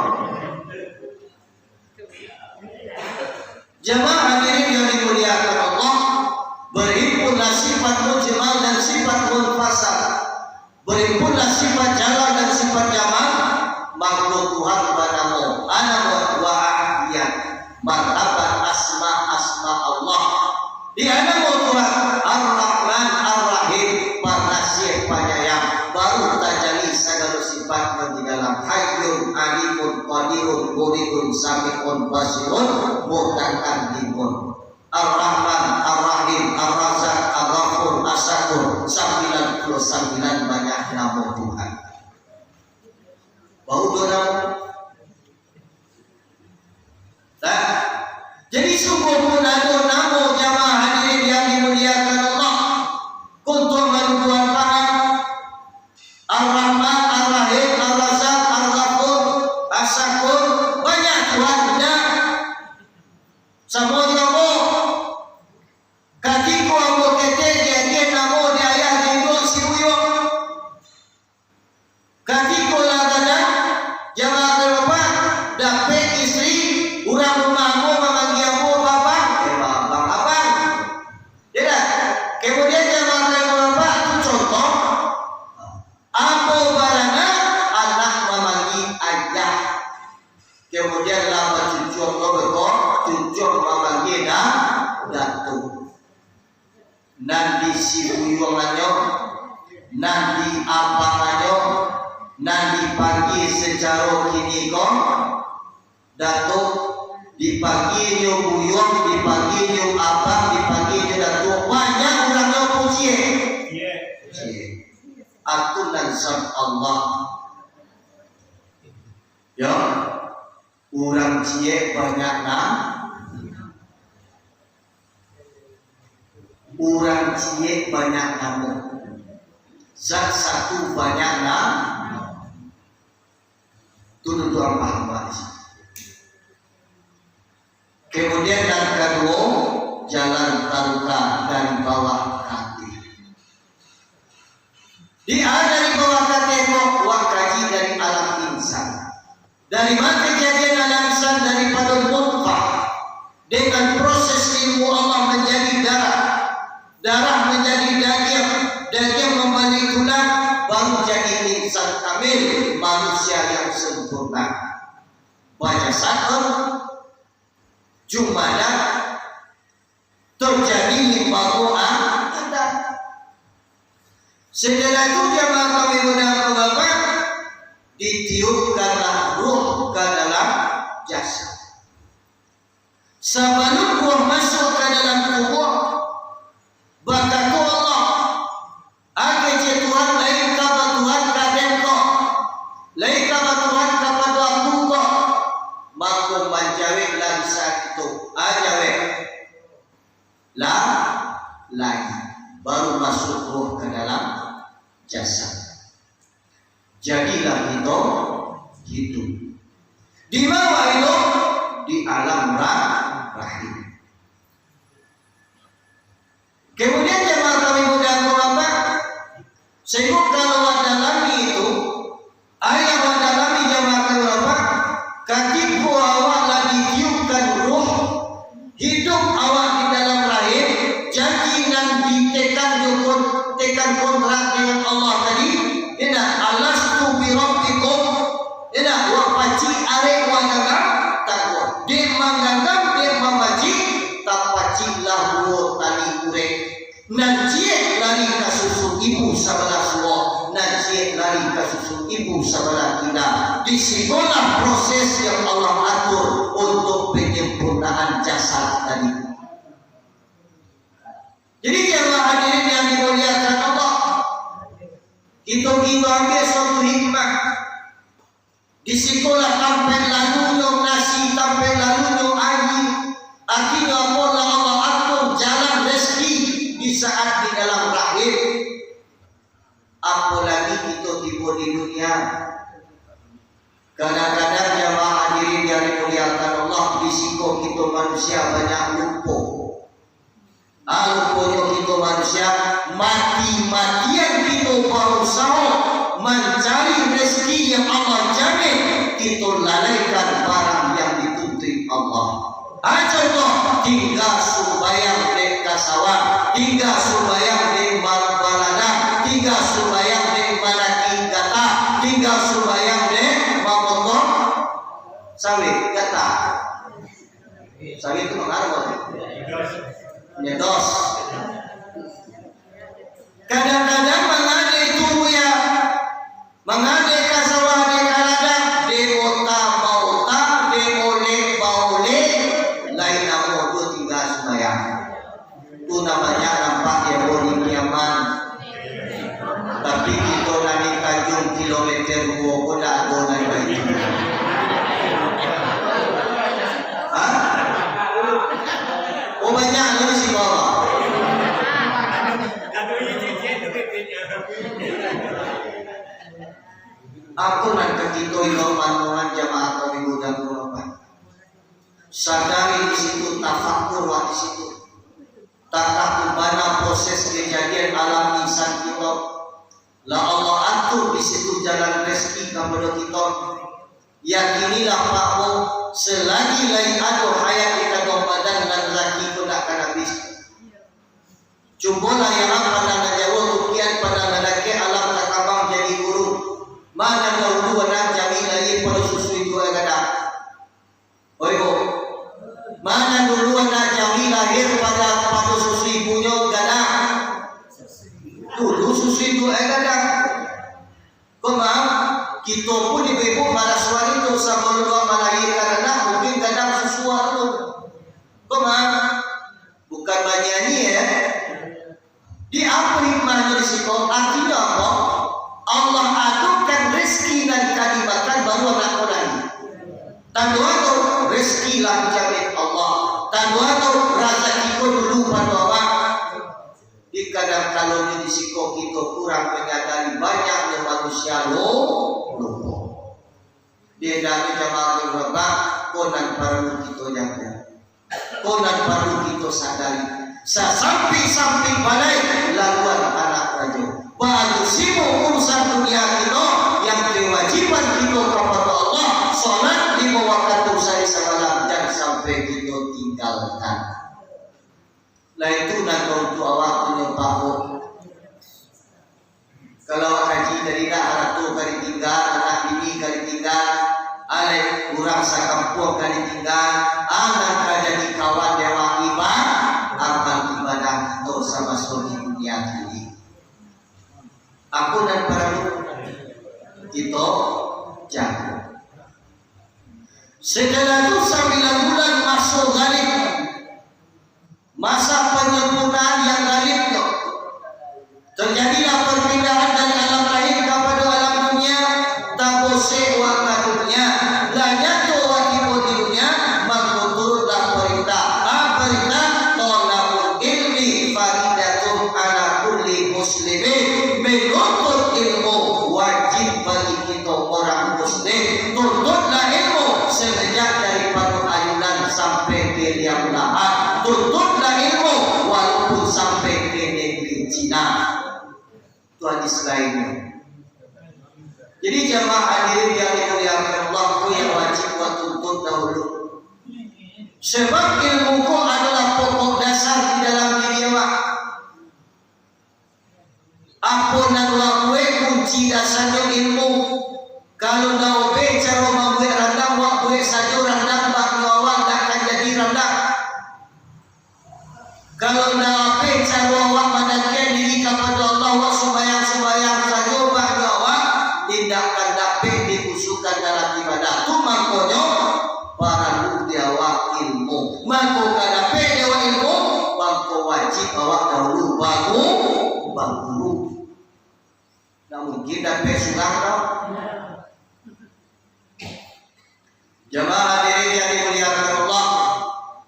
Jemaah hadirin yang dimuliakan Allah, berhimpunlah sifat mujmal dan sifat munfasal, berhimpunlah sifat jalal dan sifat jamal, makhluk Tuhan padamu ana wa ahadiyah martabat asma Allah. Di ana Tuhan Ar-Rahman Ar-Rahim, Penasih Penyayang, baru tajali segala sifat di dalam Hayyun Alimun Qadirun Muridun Sami'un Basirun Mutakadzimun. Ar-Rahman Ar-Rahim Ar-Razzaq Ar-Ghafur As-Sakur, 99 banyak nama Tuhan. Bau nama. Jadi sungguh pun ada nama jamaah hadirin yang dimuliakan Allah. Kuntum Tuhan paham Ar-Rahman Ar-Rahim Ar-Razzaq Ar-Ghafur As-Sakur, banyak Tuhan dah. Semua nama kaki ku ambo kete dia nama dia ayah dia si uyo. Kaki ku lagana jamaah berapa dapat istri urang rumahmu memanggil aku bapak bang abang. Tidak. Kemudian jamaah berapa itu contoh. Apa barana anak memanggil ayah. Kemudian lama cucuk berkor, cucuk memanggil datuk. Nanti si uyuangannya, nanti abangannya, nanti pagi secara kini kok datuk, dipagi nyo buyung, dipagi nyo abang, dipagi nyo datuk, banyak orangnya puji. Aturan sang Allah. Ya, orang cie banyak orang cie banyak nama. Zat satu banyak nama. Itu orang paham. Kemudian yang kedua, jalan taruka dari bawah kaki. Dari bawah kaki itu wakaji dari alam insan. Dari mana kejadian alam insan daripada nutfah dengan proses ilmu Allah menjadi darah, darah menjadi daging, daging membalik tulang, baru jadi insan kamil, manusia yang sempurna. sempurna. Banyak saat jumada terjadi limbagoan ada. Setelah itu jamaah kami mudah Bapak ditiupkanlah ruh ke dalam jasad. Sebelum ruh masuk ke dalam tubuh, bakal Allah akan Tuhan lain kata Tuhan kaden kau, lain kata Tuhan kepada aku kau, maka menjawab lagi saat itu, ajawab lah lagi, baru masuk ruh ke dalam jasad. Jadilah kita hidup. Di mana hidup? Di alam rahim. Kemudian jemaah kami mudah apa? Sebab kalau dalami itu, ayat dalami jemaah kami apa? Ketika awak lagi tiupkan ruh, hidup awak di dalam rahim, jadi dan tekan kontrak dengan Allah tadi. Ina alastu bi rabbikum. Ina wa paci are wa dalam takwa. Dia mengandam dia memaci tapaci lahu tali urek. Najie lari ka susu ibu sabelah suwo. Najie lari ka susu ibu sabelah kita. Di situlah proses yang Allah atur untuk penyempurnaan jasad tadi. Jadi jemaah hadirin yang dimuliakan Allah, kita ambil suatu hikmah. Di sekolah sampai lalunya nasi, sampai lalunya air. Artinya Allah atur jalan rezeki di saat di dalam rahim. Apalagi kita tiba di dunia. Kadang-kadang jemaah hadirin yang dimuliakan Allah, di siko kita manusia banyak lupa. Alupanya kita manusia mati-matian kita berusaha mencari rezeki yang Allah jamin, kita lalaikan barang yang dituntut Allah. Contoh tinggal sembahyang di kasawat, tinggal sembahyang di balada, tinggal sembahyang di manaki kata, tinggal sembahyang di mamotor sawit kata. Sawit itu mengarang nyedos. Kadang-kadang mengadai tubuh ya, mengadai kasawah di kalada, demota mauta, demole baule, lain nama itu tinggal sembahyang. Itu namanya nampak ya boni nyaman. Tapi kita nani Tanjung kilometer 2 koda donai baik. Oh banyak lebih sih bawah. Aku nak kita itu manuan jamaah kami mudah berapa. Sadari di situ, tafakur di situ. Takah mana proses kejadian alam insan kita. La Allah atur di situ jalan rezeki kepada kita. Yakinilah Pakmu, selagi lain ada hayat di dalam badan dan rezeki itu tak akan habis. Cubalah yang pada najawab tukian pada lelaki alam takabang jadi guru. Mana dahulu anak jamilah ia pada susu itu agak. Oh ibu, mana dulu anak jami lahir pada susu ibunya gada. Dulu susu itu agak. Kemang kita pun ibu pada suami itu sama lupa melahirkan anak mungkin kadang sesuatu. Kemang bukan banyak ni ya. Di apa hikmahnya di situ? Artinya apa? Allah aturkan rezeki dan kenikmatan baru anak orang. Tandu itu rezeki lah jamin Allah. Tandu itu rezeki itu dulu pada orang. Di kadang kalau di siko kita kurang menyadari banyaknya manusia lupa. Dia dari jamaah beberapa konan perlu kita jaga. Konan perlu kita sadari. Sampai balai laluan anak raja. Baru sibuk urusan dunia kita yang kewajiban kita kepada Allah. Salat 5 waktu sehari semalam jangan sampai kita tinggalkan. Lain itu nak untuk awak punya pahu. Kalau haji dari dah anak tu kali tinggal, anak bini kali tinggal, kapuang kali tinggal anak jadi kawan dewa amal ibadah itu sama suami dunia ini. Aku dan para kita jago. Setelah itu 9 bulan masuk galib, masa penyempurnaan yang galib itu terjadilah perpindahan dari alam lahir kepada alam dunia. Tabose wa kadunya lanyatu wa tipu di dunia mengkuturlah perintah perintah tolabul ilmi faridatun ala kulli muslimin. Menuntut ilmu wajib bagi kita orang muslim. Tuntutlah ilmu sejak daripada ayunan sampai ke liang lahat. Tuntutlah ilmu walaupun sampai ke negeri Cina. Itu hadis lainnya. Jadi jamaah hadirin yang dimuliakan Allah, itu yang wajib buat tuntut dahulu. Sebab ilmu adalah pokok dasar di dalam diri awak. Apa nan wae kunci dasarnya ilmu. Kalau dah obe cara membuat rendang, wak buat saja rendang bak nyawak tak akan jadi rendang. Kalau dah obe cara wak mendekatkan diri kepada Allah, wak sembahyang saja bak nyawak, tindakan dapat diusulkan dalam ibadah. Tu makanya para bukti awak ilmu. Maka dapat awak ilmu, maka wajib awak dahulu guru. Tak mungkin dapat surang tau. Jamaah hadirin yang dimuliakan Allah,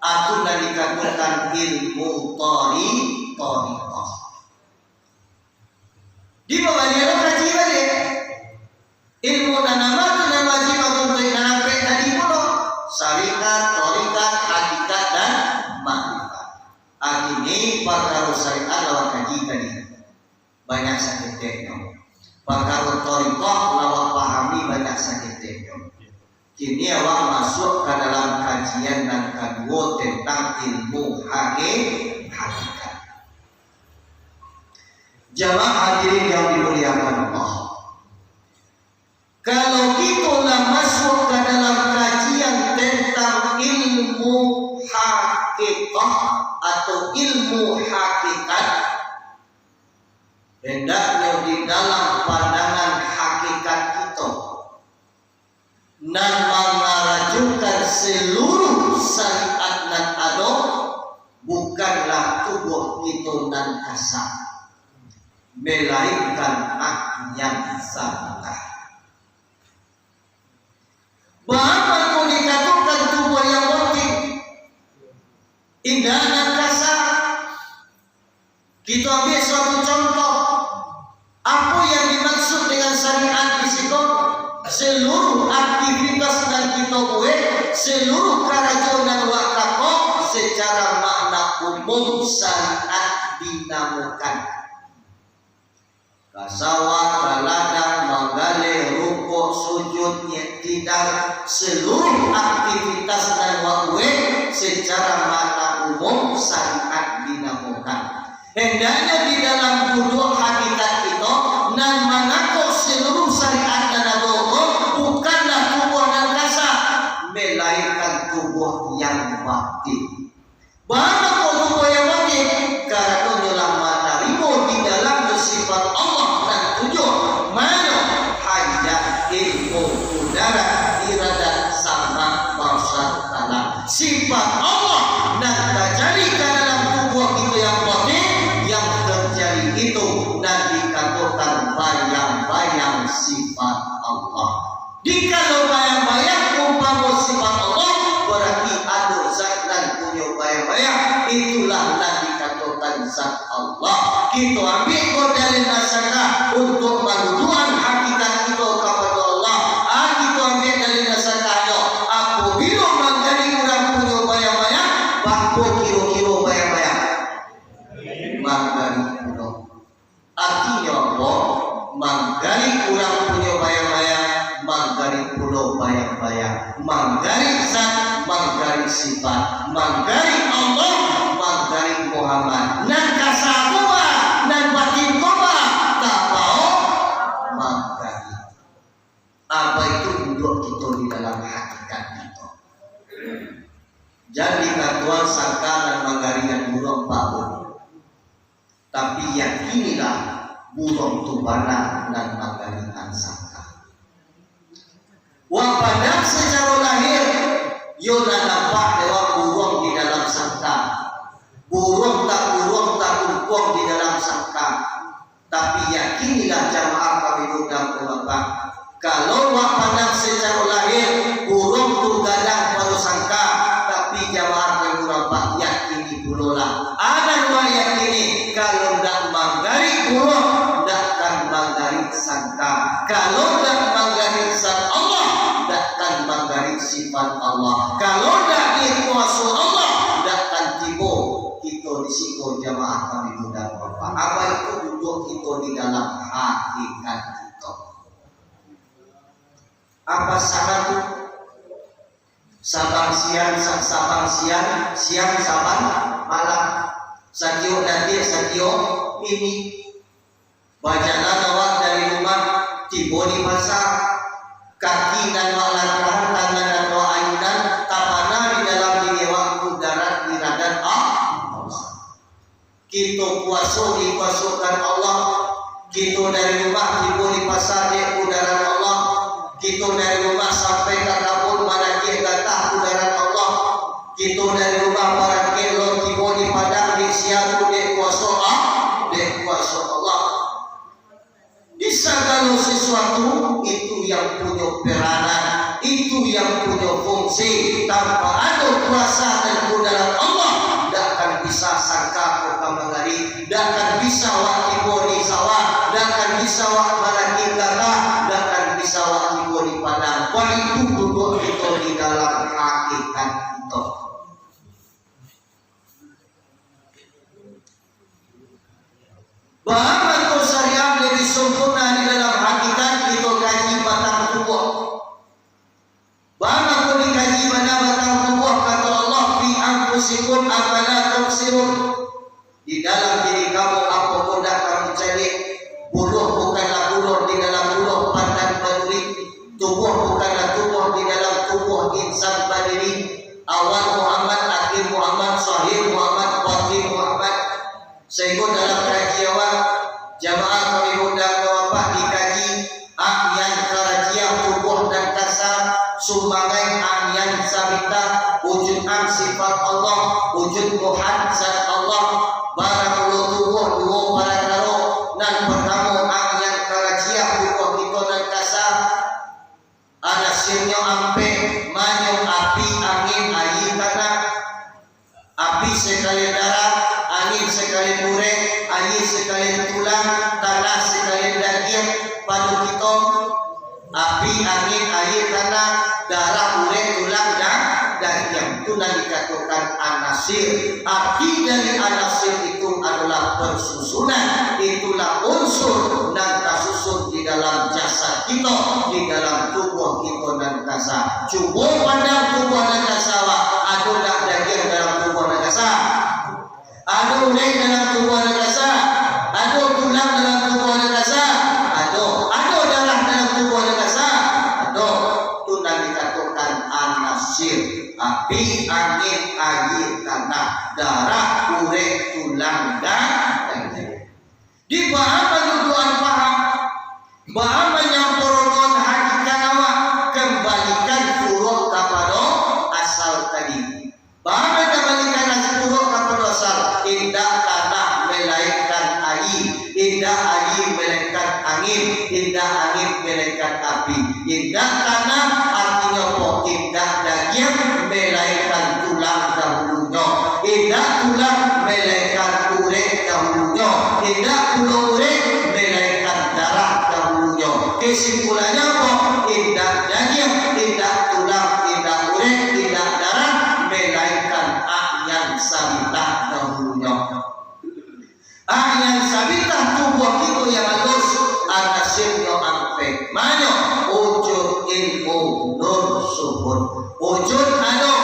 atuna dikatakan ilmu tariqah. Di bawah dia kaji balik. Ilmu nama tu nama wajib untuk nampak tadi pun syariat, tariqat, hakikat dan makrifat. Ini perkara syariat lawan kaji tadi. Banyak sakit tekno. Perkara tariqah lawan pahami banyak sakit tekno. Kini awak masuk ke dalam kajian dan kedua tentang ilmu hakikat. Jamaah hadirin yang dimuliakan Allah. Kalau kita nak masuk ke dalam kajian tentang ilmu hakikat atau ilmu hakikat, hendaknya di dalam pandangan hakikat kita dan mengarajukan seluruh syariat dan adab bukanlah tubuh kita dan kasar, melainkan yang sabar. Bahwa kau dikatakan tubuh yang batin, indah dan kasar. Kita ambil suatu contoh. Apa yang dimaksud dengan syariat di situ? Seluruh aktivitas dan kita buat, seluruh kerajuan dan wakafah secara makna umum syariat dinamakan. Kasawat, kaladang, menggali, rukuk, sujud, tidak, seluruh aktivitas dan wakaf secara makna umum syariat dinamakan. Hendaknya di dalam duduk hakikat kita dan mengaku seluruh syariat dan agama bukanlah tubuh dan kasar, melainkan tubuh yang batin. Mana tubuh yang batin? Karena dalam menerima di dalam sifat Allah dan tujuh mana hajat ilmu udara iradat sama maksud kalam sifat Allah dan terjadi ke dalam tubuh kita yang batin. Yang terjadi itu dan dikatakan bayang-bayang sifat Allah. Jikalau bayang-bayang umpama sifat Allah, berarti ada zat dan punya bayang-bayang, itulah yang dikatakan zat Allah. Kita ambil kodalin nasakah untuk menuduhan hakikat kita kepada Allah. Kita ambil dari nasakahnya. Apabila menjadi orang punya bayang-bayang, bahawa kira-kira bayang-bayang manggali pulau. Artinya apa? Manggali kurang punya bayang-bayang, manggali pulau bayang-bayang, manggali zat, manggali sifat, manggali Allah, manggali Muhammad. Nan kasakuba, nan batin koba, tak mau manggali. Apa itu duduk kita di dalam hakikat kita? Jadi katuan sangka dan magarian burung pabun. Tapi yakinilah burung tubana dan magarian sangka. Wapadang secara lahir Yona nampak lewat burung di dalam sangka. Burung tak umpung di dalam sangka. Tapi yakinilah jamaah kami mudah Bapak, kalau wapadang secara lahir burung tu gadang pada sangka, tapi jamaah kami mudah yakini pulolah. Ada dua yakini, kalau dak manggari burung, dakkan manggari sangka. Kalau dak manggari sang Allah, dakkan manggari sifat Allah. Kalau dak kuasa Allah, dakkan tibo kita disiko jamaah kami mudah Bapak. Apa itu duduk kita di dalam hakikat kita? Apa sangat itu? Sabang siang, sabang malam. Sakio nanti, sakio ini. Bajalah awak dari rumah, tiba di pasar, kaki dan langkah, tangan dan ayunan, tapana di dalam diri waktu darat di radan Allah. Kita dikuasukan Allah. Kita dari rumah tiba di pasar di udaran Allah. Kita dari rumah sampai ke kabul mana dia kata udaran Allah. Kita dari rumah para kilo tiba di padang di siang di kuasa Allah. Di segala sesuatu itu yang punya peranan, itu yang punya fungsi. Tanpa ada kuasa dan kudarat Allah, tidak akan bisa sangka kota mengari, tidak akan bisa wakibo di sawah, tidak akan bisa wak malaki kata, tidak akan bisa wakibo di padang. Wal itu duduk itu di dalam hakikat itu. Bahwa itu syariat lebih sempurna di dalam hakikat itu kaji batang tubuh. Bahwa itu dikaji pada batang tubuh kata Allah fi anfusikum afala tubsirun. Di dalam diri kamu apa kodak kamu cari. Buluh bukanlah buluh di dalam buluh pandang baduri. Tubuh bukanlah tubuh di dalam tubuh insan badiri. Awal Muhammad, akhir Muhammad, sahih Muhammad, batin Muhammad. Sehingga dalam kajian jamaah kami undang Bapak dikaji ahyan karajiah tubuh dan kasar sumbangan ahyan sabita wujud sifat Allah wujud muhad zat Allah barakuluh tubuh dua barakaro dan pertama ahyan karajiah tubuh kita dan kasar ada sirnya ampe manyong api angin ayi tanah api sekali darah angin sekali murek air sekalian tulang, tanah sekalian daging, padu kita, api, angin, air, tanah, darah, urek, tulang, dan daging. Itu yang dikatakan anasir. Arti dari anasir itu adalah persusunan. Itulah unsur dan tersusun di dalam jasad kita, di dalam tubuh kita dan kasar. Cuba pandang tubuh dan kasar, ada tak daging dalam tubuh dan kasar? Ada urek dalam tubuh dan kasar? Ada tulang dalam tubuh dan kasar? Ada darah dalam tubuh dan kasar? Ada. Itu yang dikatakan anasir. Api, angin, air, tanah, darah, urek, tulang, dan daging. Di paham tujuan paham, paham menyampurkan hakikat awak, kembalikan furuk kepada asal tadi. Paham kembalikan furuk kepada asal. Indah tanah melainkan air, indah air melainkan angin, indah angin melainkan api. Indah tanah artinya apa? Indah daging melainkan tulang dahulunya. Indah tulang melainkan urek dahulunya. Indah urek melainkan darah dahulunya. Kesimpulannya apa? Indah daging, indah tulang, indah urek, indah darah melainkan ahyan sabitah dahulunya. Ahyan sabitah tubuh kita yang halus anasirnya ampe. Mana? Wujud ilmu nur suhud. Wujud anu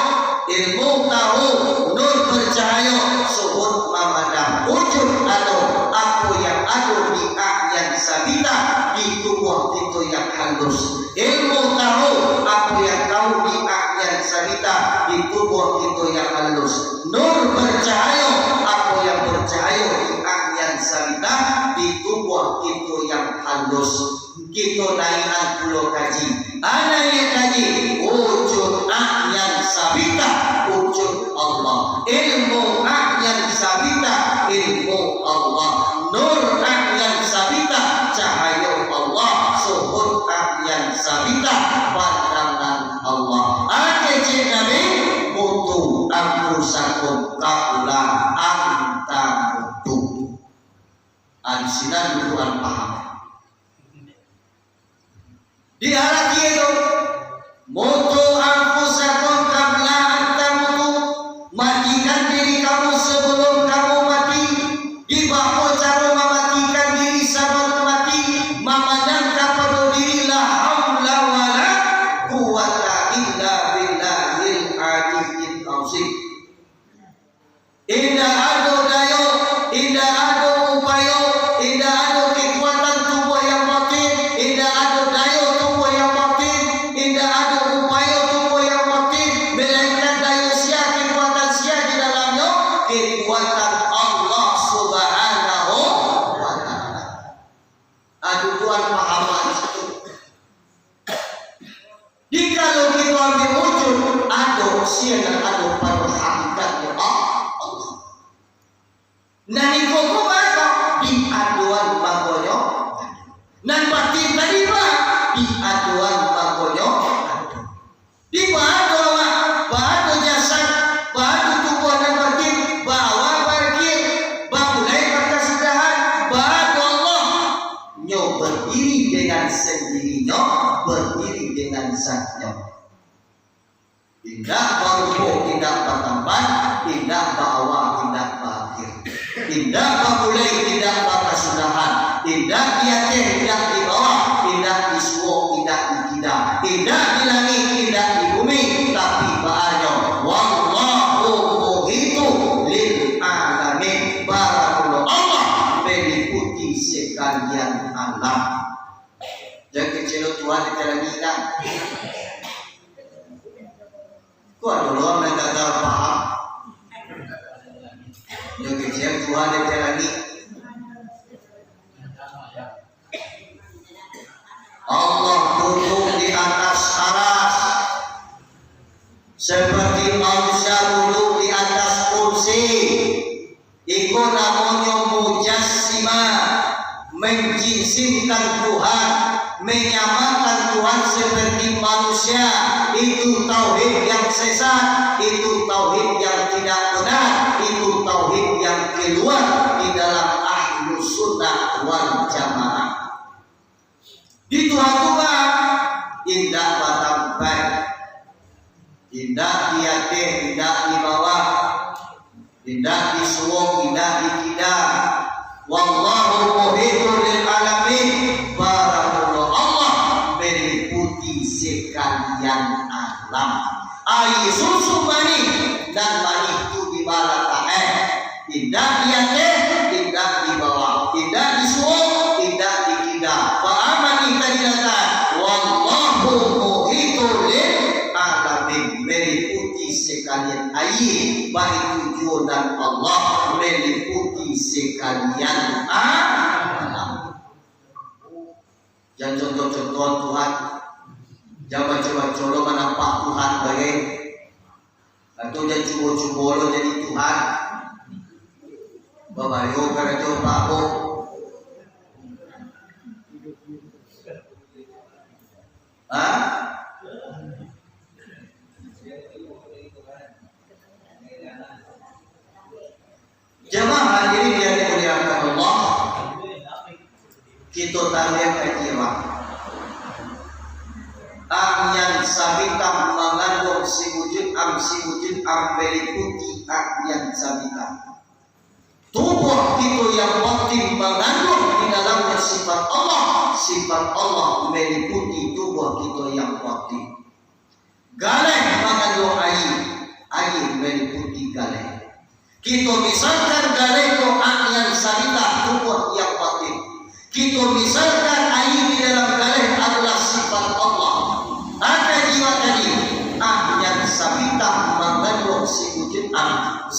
ilmu tahu nur bercahaya suhud mamadam. Wujud anu apa yang ada di ahyan sabitah di tubuh kita yang halus. Ilmu tahu apa yang tahu di ahyan sabitah di di tubuh kita yang halus. Nur bercahaya, apa yang bercahaya di yang sabita di tubuh kita yang halus. Kita naikan pulau kaji, ada yang kaji wujud yang sabita, wujud Allah. Ilmu yang sabita, ilmu Allah. Nur yang sabita, cahaya Allah. Suhud yang sabita, pandangan Allah. Ada cik Nabi mutu angkusakum kaula anta mutu. Adisinan Quran paham. Di arah itu mutu angkusakum kabla anta mutu. Matikan diri kamu sebelum kamu mati. Di bawah cara mematikan diri sebelum mati, memandangkan pada diri la haula wala quwwata illa billahil aliyyil azim. Tidak ada daya, tidak ada upaya, tidak ada kekuatan tubuh yang batin, tidak ada daya tubuh yang batin, tidak ada upaya tubuh yang batin, melainkan daya sia, kekuatan sia di dalamnya, kekuatan Allah Subhanahu wa Ta'ala. Aduh Tuhan pahaman itu. Jikalau kita ambil wujud, ada sia dan ada pada hakikatnya Allah. Nah ini kok apa? Di aduan bagonya. Nah batin tadi apa? Di aduan bagonya. Di bado jasad, bado tubuh dan batin, bawa parkir, mulai berkesudahan, bado Allah. Nyo berdiri dengan sendirinya, berdiri dengan zatnya. Tidak baru, tidak bertambat, tidak bawa, tidak parkir. Tidak memulai, tidak berkesudahan, tidak di atas, tidak di bawah, tidak di suo, tidak di kidam, tidak di langit, tidak di bumi, tapi bahagia. Wallahu muhitu lil alamin. Barakallahu Allah meliputi sekalian alam. Jangan kecil Tuhan diterangkan. Kau ada orang yang gagal paham. Yang kecil Tuhan diterangkan. Allah duduk di atas aras seperti manusia duduk di atas kursi. Itu namanya mujassimah, menjinsimkan Tuhan, menyamakan Tuhan seperti manusia. Itu tauhid yang sesat, itu tauhid yang tidak benar, itu tauhid yang keluar di dalam Ahlus Sunnah wal Jamaah. Di Tuhan tidak batambai, tidak di atas, tidak di bawah, tidak di suwung, tidak di kidam. Wallahu muhitul lil alamin. Barakallahu Allah meliputi sekalian alam. Air susu mani dan mani itu di bawah tidak di atas, tidak di bawah, tidak di suwung, tidak di kidam. Fa'amani kadilatan. Wallahu muhitul lil alamin, meliputi sekalian air, baik tujuan dan Allah meliputi sekalian alam. Jangan contoh-contoh Tuhan, jangan coba-coba menampak Tuhan bagai, atau jangan cuba-cuba lo jadi Tuhan. Babayo kerja babo. Jemaah hadirin yang dimuliakan Allah, kita tanya kajian. Yang sabita mengandung si wujud meliputi yang sabita. Tubuh kita yang batin mengandung di dalamnya sifat Allah meliputi tubuh kita yang batin. Galeh mengandung air meliputi galeh. Kita misalkan galeh itu yang sabita, tubuh yang batin. Kita misalkan air di dalam galeh adalah sifat Allah. Ada jiwa tadi yang sabita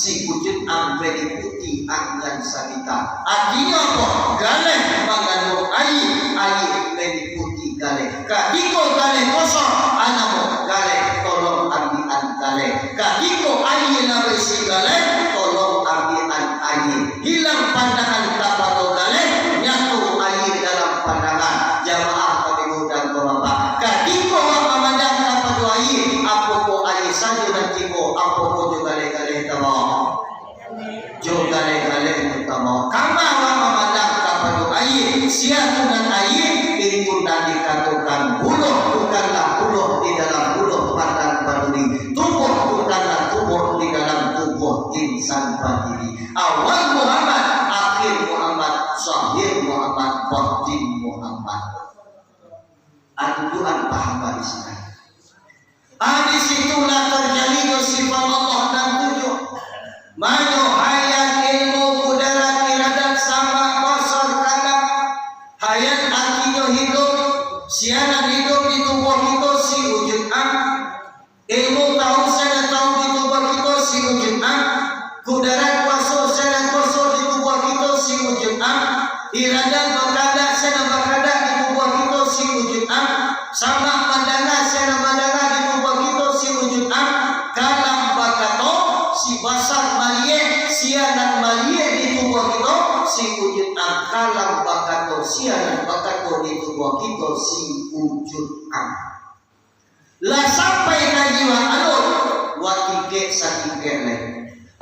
si wujud ambedi putih anggan sabita. Artinya apa? Galeh mengandung air bedi putih galeh. Kadiko galeh kosong anamo galeh tolong ambilan galeh. Kadiko air na besi galeh tolong ambilan air. Hilang pandangan kapal galeh, nyatu air dalam pandangan. Jamaah kami dan bapak. Kadiko memandang kapal air, apa ko air saja nanti ko, apa ko juga galeh tamo. Juga galeh tamo. Kama memandang kapal air, siapa dan air itu dan dikatakan buluh, bukanlah buluh di dalam buluh pandang baduri. Tubuh bukanlah tubuh di dalam tubuh insan baduri. Awal Muhammad, akhir Muhammad, zahir Muhammad, batin Muhammad. Aduan paham barisan. Di situlah terjalin sifat Allah dan tujuh. Mano hayat ilmu kudarat iradat sama basar kalam. Hayat artinya hidup, siaran hidup di tubuh kita si wujud am. Ilmu tahu sana tahu di tubuh kita si wujud am. Kudarat kuasa sana kuasa di tubuh kita si wujud am. Iradat berkada sana berkada di tubuh kita si wujud am. Sama pandangan sana pandangan di tubuh kita si wujud am. Kalam bakato si basar malie siaran malie di tubuh kita si wujud am. Kalam bakato siaran bakato di tubuh kita si wujud am. Lah sampai na jiwa alur watike satike le.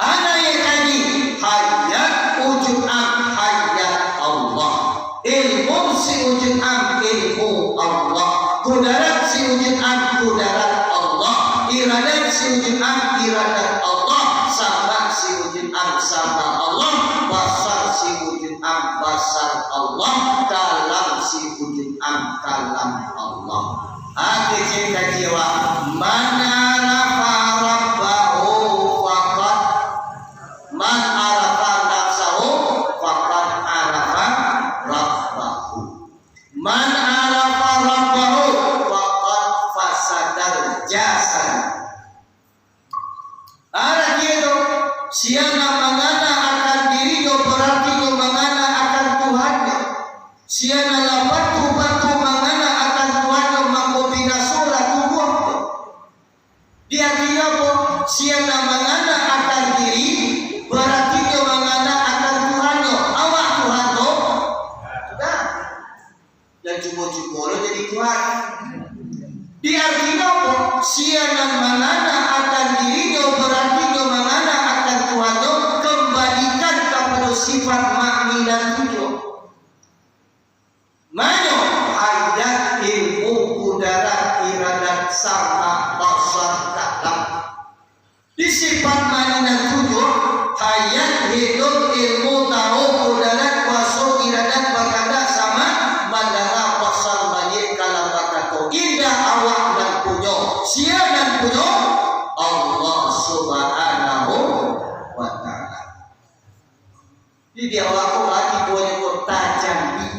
Ana ye tadi hayat wujud am hayat Allah. Ilmu si wujud am ilmu Allah. Kudarat si wujud am kudarat Allah. Iradat si wujud am iradat Allah. Sama si wujud am sama Allah. Basar si wujud am basar Allah. Kalam si wujud am kalam Allah. Hati cinta jiwa man arafa rabbahu faqad man arafa nafsahu faqad arafa rabbahu. Man arafa rabbahu faqad fasadal jasad. Arti itu siapa mengana akan dirinya berarti mengana akan Tuhannya. Siapa lapatu batu mengana akan Tuhannya mengkombina surat tubuhnya. Dia pun siapa mengana akan diri berarti mengana akan Tuhannya. Awak Tuhan tu sudah. Dan cuba-cuba lo jadi Tuhan. Dia pun siapa mengana akan dirinya berarti mengana akan Tuhannya. Kembalikan kepada sifat makni dan tujuh. Mano hayat ilmu kudarat iradat sama basar kalam. Di sifat makni dan tujuh hayat hidup ilmu tahu kudarat kuasa iradat berkada sama mandala basar majid kalam bakato. Indah awak dan punya siapa dan punya Allah subhanahu wa ta'ala. Jadi awak lagi boleh kota jambi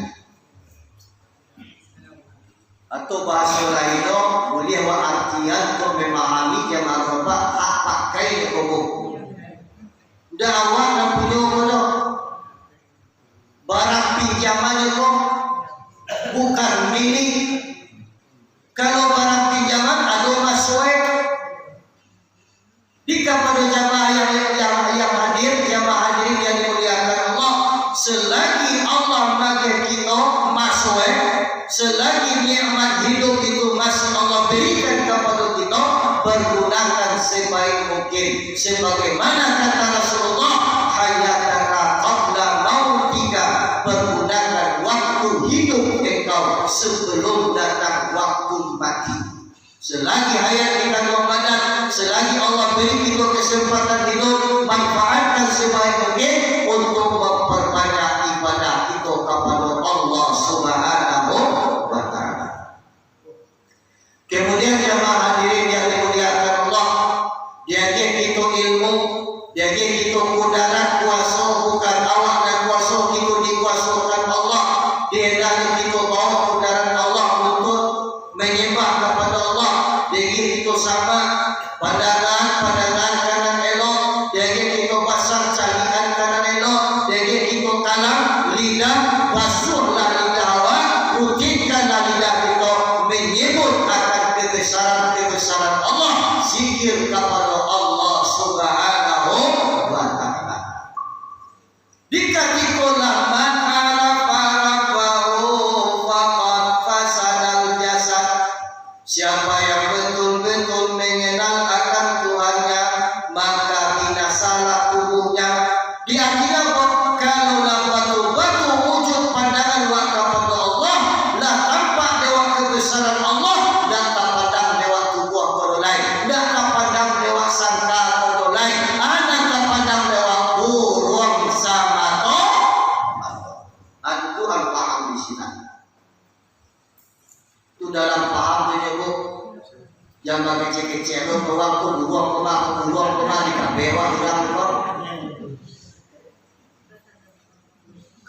atau bahasa lain boleh wa artian untuk memahami jamaah roba hak pakai di kubuk. Udah awak dan punya kono barang pinjamannya kok bukan milik. Kalau barang pinjaman ada masuk di kepada jamaah yang hadir, jamaah hadirin yang dimuliakan Allah. Selagi Allah bagi kita masuk, selagi nikmat hidup itu masih Allah berikan kepada kita, pergunakan sebaik mungkin. Sebagaimana kata Rasulullah, hayataka qabla mautika, pergunakan waktu hidup engkau sebelum datang waktu mati. Selagi hayat di kandung badan, selagi Allah beri kita kesempatan hidup, manfaatkan sebaik mungkin untuk memperbanyak ibadah kita kepada Allah Subhanahu wa ta'ala. Kemudian jamaah hadirin yang dimuliakan Allah, jadi kita ilmu, jadi kita kudarat kuasa bukan awak dan kuasa kita dikuasakan Allah. Dia dan kita bawa kudarat Allah untuk menyembah kepada Allah. Jadi kita sama pandangan kanan elok. Jadi kita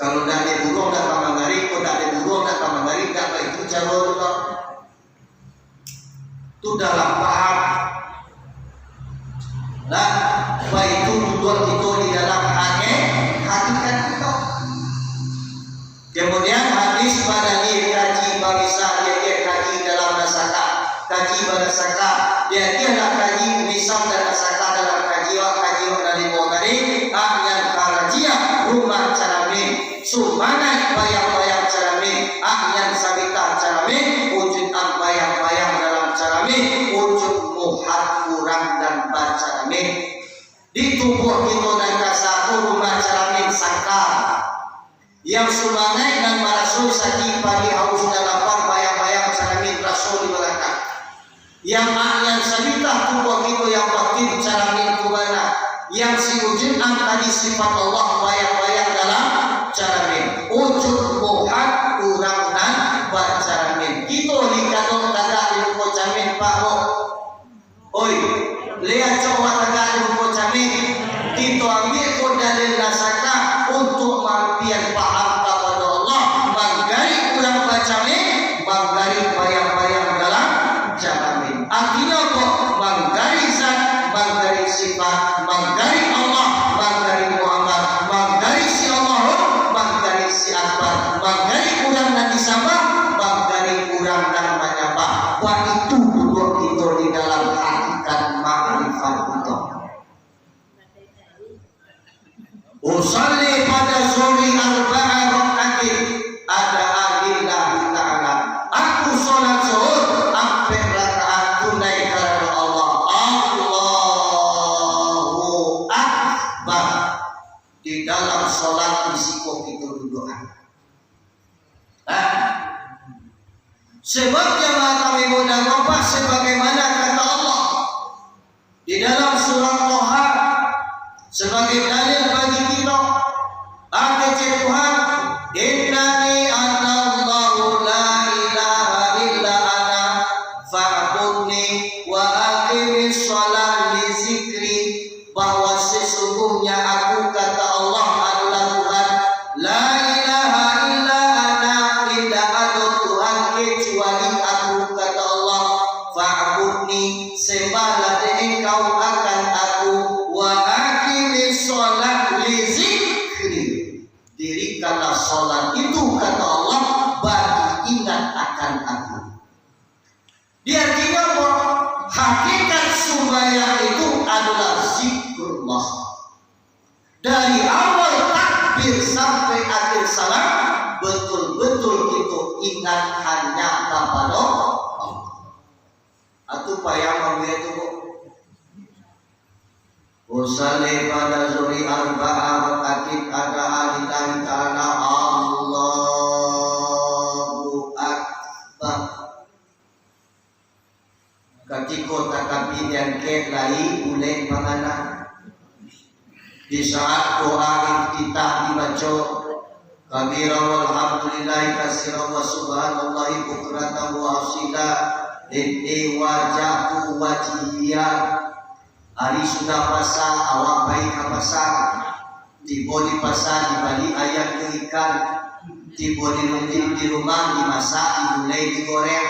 Kalau dah ada burung dah kamangari, kalau dah ada burung dah kamangari, dah itu cara juga. Itu dalam paham. Nah, baik itu tujuan itu di dalam hakikat itu. Kemudian hadis pada kaji bangsa dia kaji dalam nasakah, kaji bangsa dia nak kaji misal dan nasakah dalam kaji dari tadi yang karajia rumah cerami sumana bayang-bayang cerami yang sabita cerami wujud bayang-bayang dalam cerami wujud muhad kurang dan bacerami di tubuh kita dan kasatu rumah cerami sangkar yang sumanai dan marasul sakit pagi haus dalapan bayang-bayang cerami rasul di belakang yang sabita tubuh kita yang batin cerami kubana yang si wujud tadi sifat Allah bayang-bayang dalam cermin wujud muhad kurang dan bercermin kita dikatakan tagak di buku cermin Pak Mo oi lihat coba tagak di buku cermin kita ambil kodalil nasakah untuk mampian paham kepada Allah menggari kurang bercermin menggari bayang-bayang dalam cermin artinya kok menggari zat menggari sifat menggari Allah, menggari Muhammad, menggari si Allah, menggari si Akbar, menggari kurang dan disambah, menggari kurang dan menyembah. Wah itu duduk itu di dalam hakikat ma'rifat itu. Usalli pada zuri arba'a raka'atin ada agillah ta'ala. Aku sholat zuhur sampai rakaat tunai karena Allah. Di dalam sholat risiko kita dudukan. Sebab jamaah kami mudah lupa sebagaimana kata Allah di dalam surah Toha sebagai dalil bagi kita. Ada Tuhan, Innani anallahu la ilaha illa ana fa'budni wa aqimis shalah li zikri, bahwa sesungguhnya aku kata Allah adalah Tuhan, la ilaha illa ana, tidak ada Tuhan kecuali aku kata Allah, fa'budni, sembahlah engkau akan aku, wa aqimis shalah li zikri, dirikanlah salat itu kata Allah bagi ingat akan aku. Dia artinya bahwa hakikat sembahyang itu adalah zikrullah. Dari awal takbir sampai akhir salat betul-betul kita ingat hanya kepada Allah. Atau payah membiak itu. Usalli pada zuri arba'a raka'atin ada alillahi ta'ala Allahu Akbar. Ketika takbir yang kelai boleh mengana di saat doa iftitah dibaca kabira walhamdulillahi katsiran wa subhanallahi bukratan wa asila inni wajhatu wajhiya. Hari sudah pasang awak baik pasang tiba di pasar di balik ayam ke ikan tiba di rumah dimasak dimulai digoreng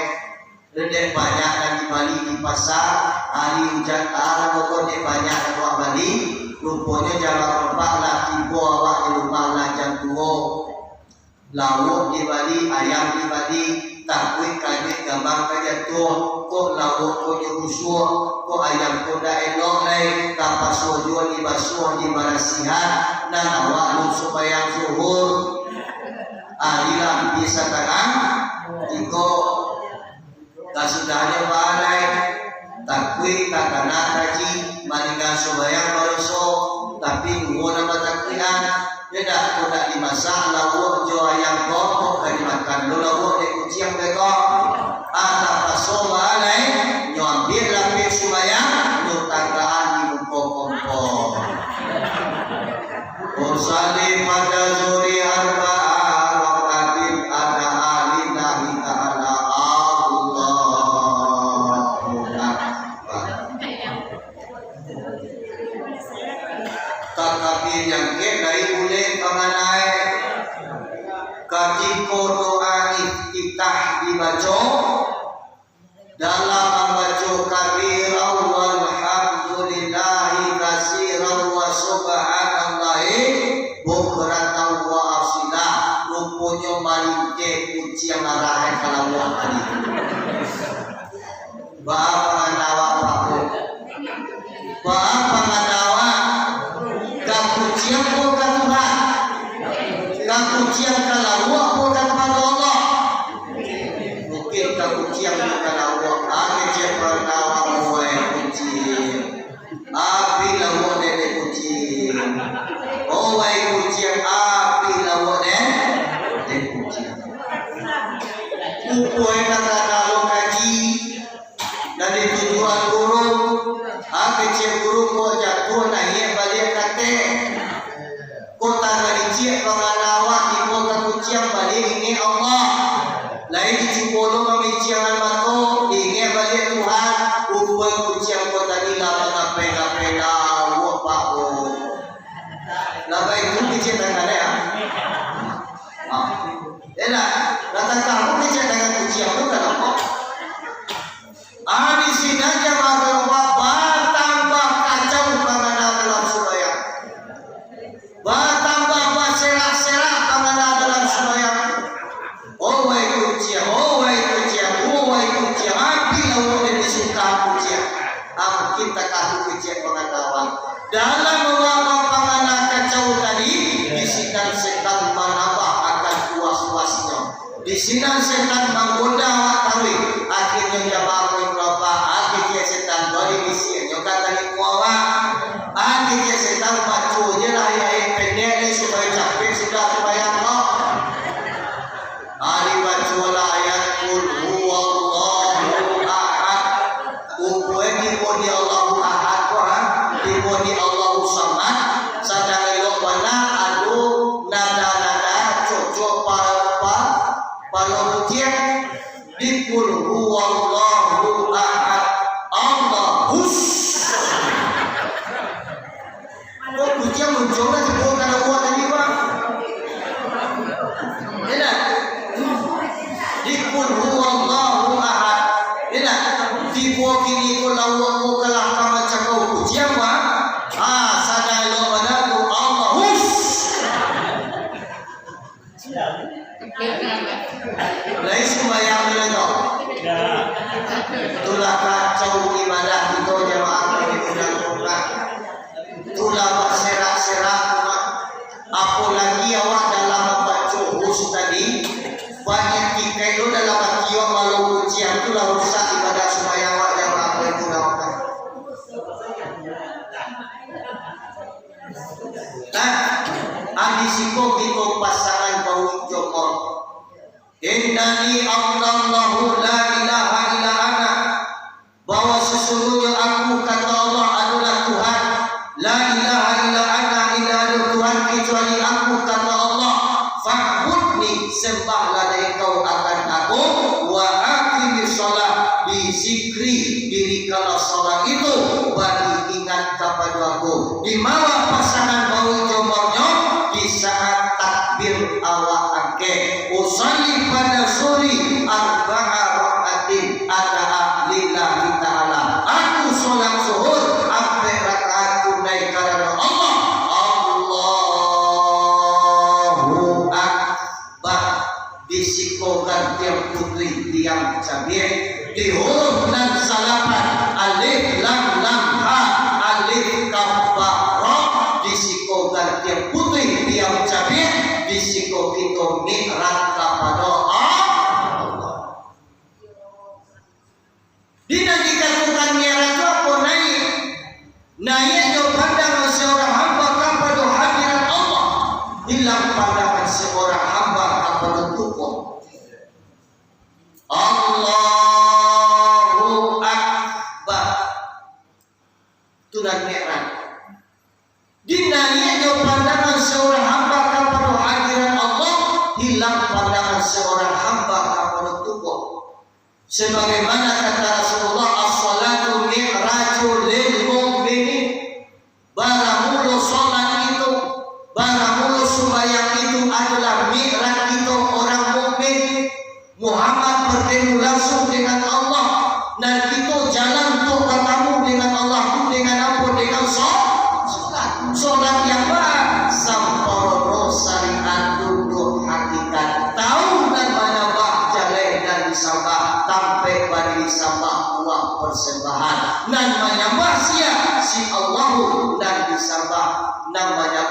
redek banyak dan di balik di pasar hari hujan pokok dek banyak dan awak balik rupanya jalan tempat lah tiba awak di rumah lah jam 2 lauk di balik ayam di balik takwik kajik gambar kajatuh kok lauk kok nyusuk kok ayam kok dah elok lai tanpa sojuan dibasuh dibarasihan dan awak lu supaya zuhur ahlilah bisa tangan tiko kasudahnya balai takwik takana kaji maninggal subayang baruso tapi nunggu nama takwian tidak kuda dimasak lauk jo ayam kok dimakan lo lauk dek kucing beko ada paso balai nyambil lapis subayang lo tanggaan di muka-muka. Usalli pada zuri arba'a raka'atin ada alillahi ta'ala Allahu Akbar. Takbir yang kelai boleh penganai jika doa iftitah dibaca dalam membaca kabirah walhamdulillahi katsiran wa subhanallahi bukratan wa asila rupanya malingke puji yang arahan kalau tadi baapa ngadawa kapujian po ka Tuhan kapujian kalawa po ka kepada Allah mungkin kapujian po kalawa ane je pernawa mo ay puji api lawa nene puji o ay pujian api lawa nene puji upoy nakadalo kaji dari tujuan guru api je guru ko jatuh na iya balik kate kota ngaricia panganawa di kota kuciang balik ini Allah lain di cipolo mamiciangan mato ini balik Tuhan ubuan kuciang kota nila pena wapako labay itu dicetakan ya enak datang kamu dicetakan kuciang itu kan apa di sini aja tambah kacau panganawa dalam Surabaya tambah serak-serak panganawa dalam Surabaya oh wai kuciang api lawan disuka kuciang kita kaku kuciang panganawa dalam mewabah panganawa kacau tadi bisikan setan manabah akan puas-puasnya bisikan setan menggoda awak tawi akhirnya jamaah berapa akhirnya setan balik misi kata ni kuawa akhirnya setan macu je lah yang pendek ni supaya capek sudah supaya kau hari baca lah ayat kul huwallahu ahad ukuan di bodi Allahu ahad di bodi Allahu samad sadang elok mana adu nada-nada cocok palong di kul huwallahu ahad Allahus kok kuciang muncul lah sebut karena buat tadi bang enak dikul huwallahu ahad enak dibuat kini ko lawa ko kalah kama cakau kuciang bang sadai lo mana tu Allahus lain sembahyang ni tu itulah kacau ibadah kita jemaah ini mudah-mudah itulah berserak-serak apalagi awak dalam membaca hus tadi banyak kita itu dalam hati awak kalau ujian itulah rusak ibadah sembahyang awak jemaah ini mudah-mudah andisiko kita pasangan bau jomor innani Allahu la ilaha illa ana bahwa sesungguhnya aku kata Allah adalah Tuhan la ilaha illa ana illa ada Tuhan kecuali aku kata Allah fa'budni sembahlah dari kau akan aku wa aqimis shalah bi zikri dirikanlah salat itu bagi ingat kepada aku di mana pasangan bau jomornya di saat takbir awak angke usalli pada suri arba'a raqatin ada lillahi ta'ala aku solat zuhur ampe rakaat tunai karena Allah Allahu akbar disikokan tiap putri tiang cabir di huruf dan salapan alif lam ha alif kaf ba ra disikokan tiap putri tiang cabir disiko kita mi'rat kepada Allah. Dinajikan bukan mi'rat itu apa naik? Naik itu pandangan seorang hamba kepada hadirat Allah. Hilang pandangan seorang hamba kepada Tuhan. Allahu akbar. Itu dan mi'rat. Dinaik itu pandangan seorang hamba kepada hadirat Allah, hilang pandangan seorang hamba kepada Tuhan. Sebagaimana kata Rasulullah, as-salatu mi'rajul lil mu'minin. Baramulu salat itu, baramulu sembahyang itu adalah mi'raj itu disembah. Namanya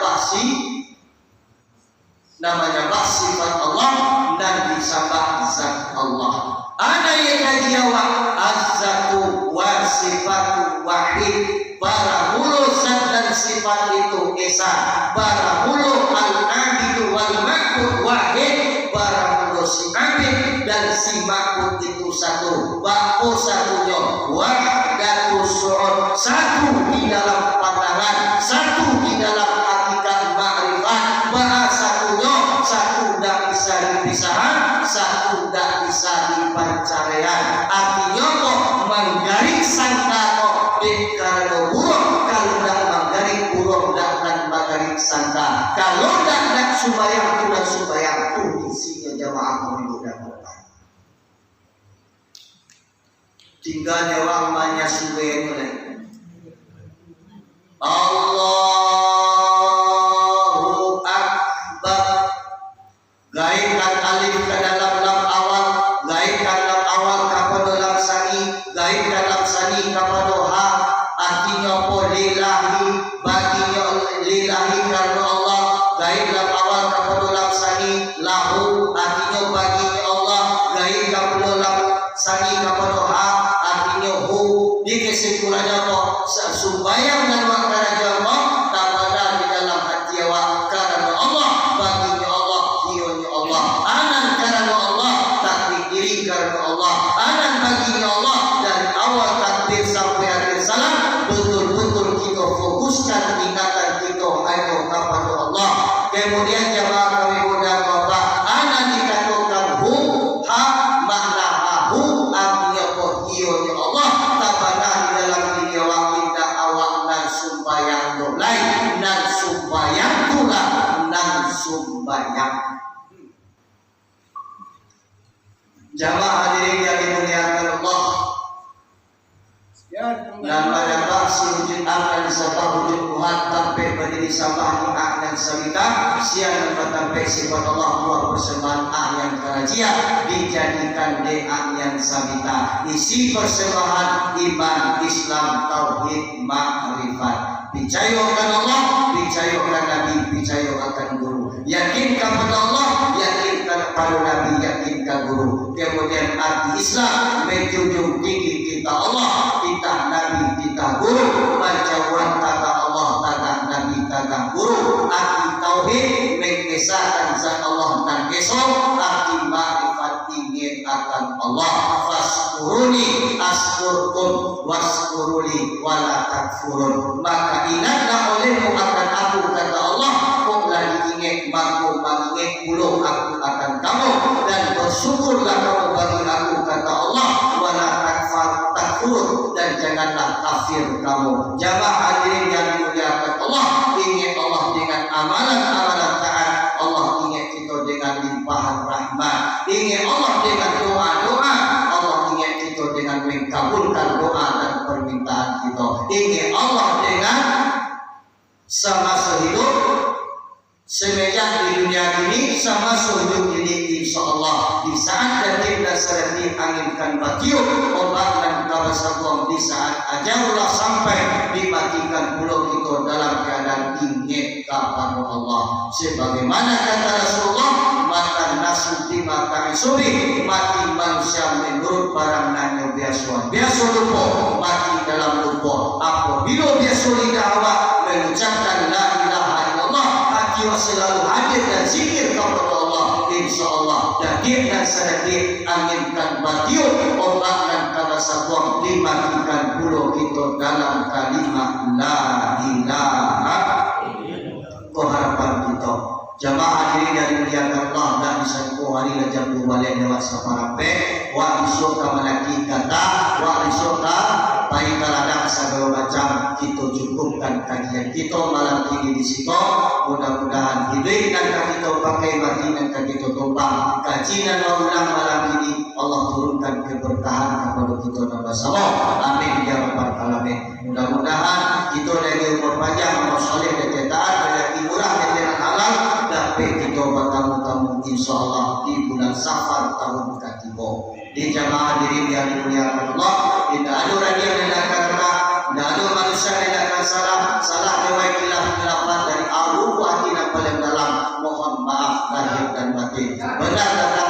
sifat Allah dan disembah zat Allah. Ana yakajiwa az-zatu wa sifatu wahid. Baramulu zat dan sifat itu esa. Baramulu al-abidu wal ma'bud wahid. Baramulu si abid dan si ma'bud itu satu. Bako satunya wahdatu su'ud, satu di dalam pandangan, satu di dalam hakikat ma'rifat. Bahasatunya satu tak bisa dipisahkan, satu tak bisa dipancarean. Artinya kok menggaring sangka kok karena buruk. Kalau tak menggaring buruk tak akan menggaring sangka. Kalau tak subayang tidak subayang tuh isinya jamaah pemilu dan bapak. Tinggal jawab banyak subayang oleh Allahu Akbar. Gairkan alif ke dalam lam awal, gairkan lam awal kepada lam sani, gairkan lam sani kepada ha. Artinya apa? Lillahi, baginya lillahi karena Allah. Gair lam awal kepada lam sani, lahu artinya baginya Allah. Gair kepada lam sani kepada ha, artinya hu. Di kesimpulannya apa? Sembahyang dan wakara jamaah kepada di dalam hati awak karena Allah, baginya Allah, hionya Allah. Anan karena Allah, takbir diri karena Allah. Anan baginya Allah dari awal takbir sampai akhir salam. Betul-betul kita fokuskan ingatan kita hanya kepada Allah. Kemudian jamaah kami muda bapak, anan dikatakan hu, ha, makna hu artinya apa? Hionya Allah. Kepada di dalam diri awak kita awak nan sumbayang dolai, nan sumbayang tulah, nan sumbayang. Jamaah hadirin yang dimuliakan Allah. Dan pada bahsi wujud akan sabah wujud Tuhan sampai berdiri sabah di akan sabita siang dan sampai sifat Allah buah persembahan yang kerajia dijadikan doa yang sabita. Isi persembahan iman Islam tauhid ma'rifat. Percayakan Allah, percayakan Nabi, percayakan guru. Yakin kepada Allah, yakinkan kepada Nabi, yakinkan guru. Kemudian arti Islam menjunjung tinggi kita Allah, kita Nabi, kita guru. Menjauhan kata Allah, kata Nabi, kata guru. Arti tauhid mengesahkan zat Allah dan esok. Arti ma'rifat ingin akan Allah. Faskuruni askurkum waskuruli wala takfurun. Maka ingatlah olehmu akan aku kata Allah. Kok lagi ingat mampu mengingat puluh aku akan kamu. Dan bersyukurlah kamu bagi aku kata Allah. Wala takfur dan janganlah kafir kamu. Jamaah hadirin yang dimuliakan Allah, ingat Allah dengan amalan-amalan taat. Allah ingat kita dengan limpahan rahmat. Ingat Allah dengan doa-doa. Allah ingat kita dengan mengabulkan doa dan permintaan kita. Ingat Allah dengan sama sehidup semenjak di dunia ini sama sehidup ini insyaallah. Di saat detik dan serati anginkan batiup obat dan kawasakom di saat ajalullah sampai dimatikan pulau kita dalam keadaan ingat kepada Allah. Sebagaimana kata Rasulullah, maka nasu di mata isubi, mati manusia menurut barang nanya biasa lupa, mati dalam lupa. Apabila biasa lidah awak mengucapkan la ilaha illallah, hati selalu hadir dan zikir kepada Allah, insyaallah dakir dan sedikit anginkan batiup obat dan kata sabung dimatikan pulau kita dalam kalimat la ilaha. Harapan kita jamaah hadirin yang dimuliakan Allah dan disangku hari jam 2 balik lewat saparampe wa isoka menaki kata wa isoka baik kaladang segala macam. Kita cukupkan kajian kita malam ini di situ. Mudah-mudahan hidup dan kita pakai mati dan kita tumpang kaji dan ulang malam ini Allah turunkan keberkahan kepada kita dan bersama. Amin ya rabbal alamin. Mudah-mudahan kita lagi umur panjang, umur soleh dan taat, rezeki murah dan halal, dapat kita bertamu-tamu insyaallah di bulan Safar tahun ketiga. Di jamaah diri yang dimuliakan Allah, tidak ada orang yang tidak kata, tidak ada manusia yang tidak salah lewat dan batin. Benar kata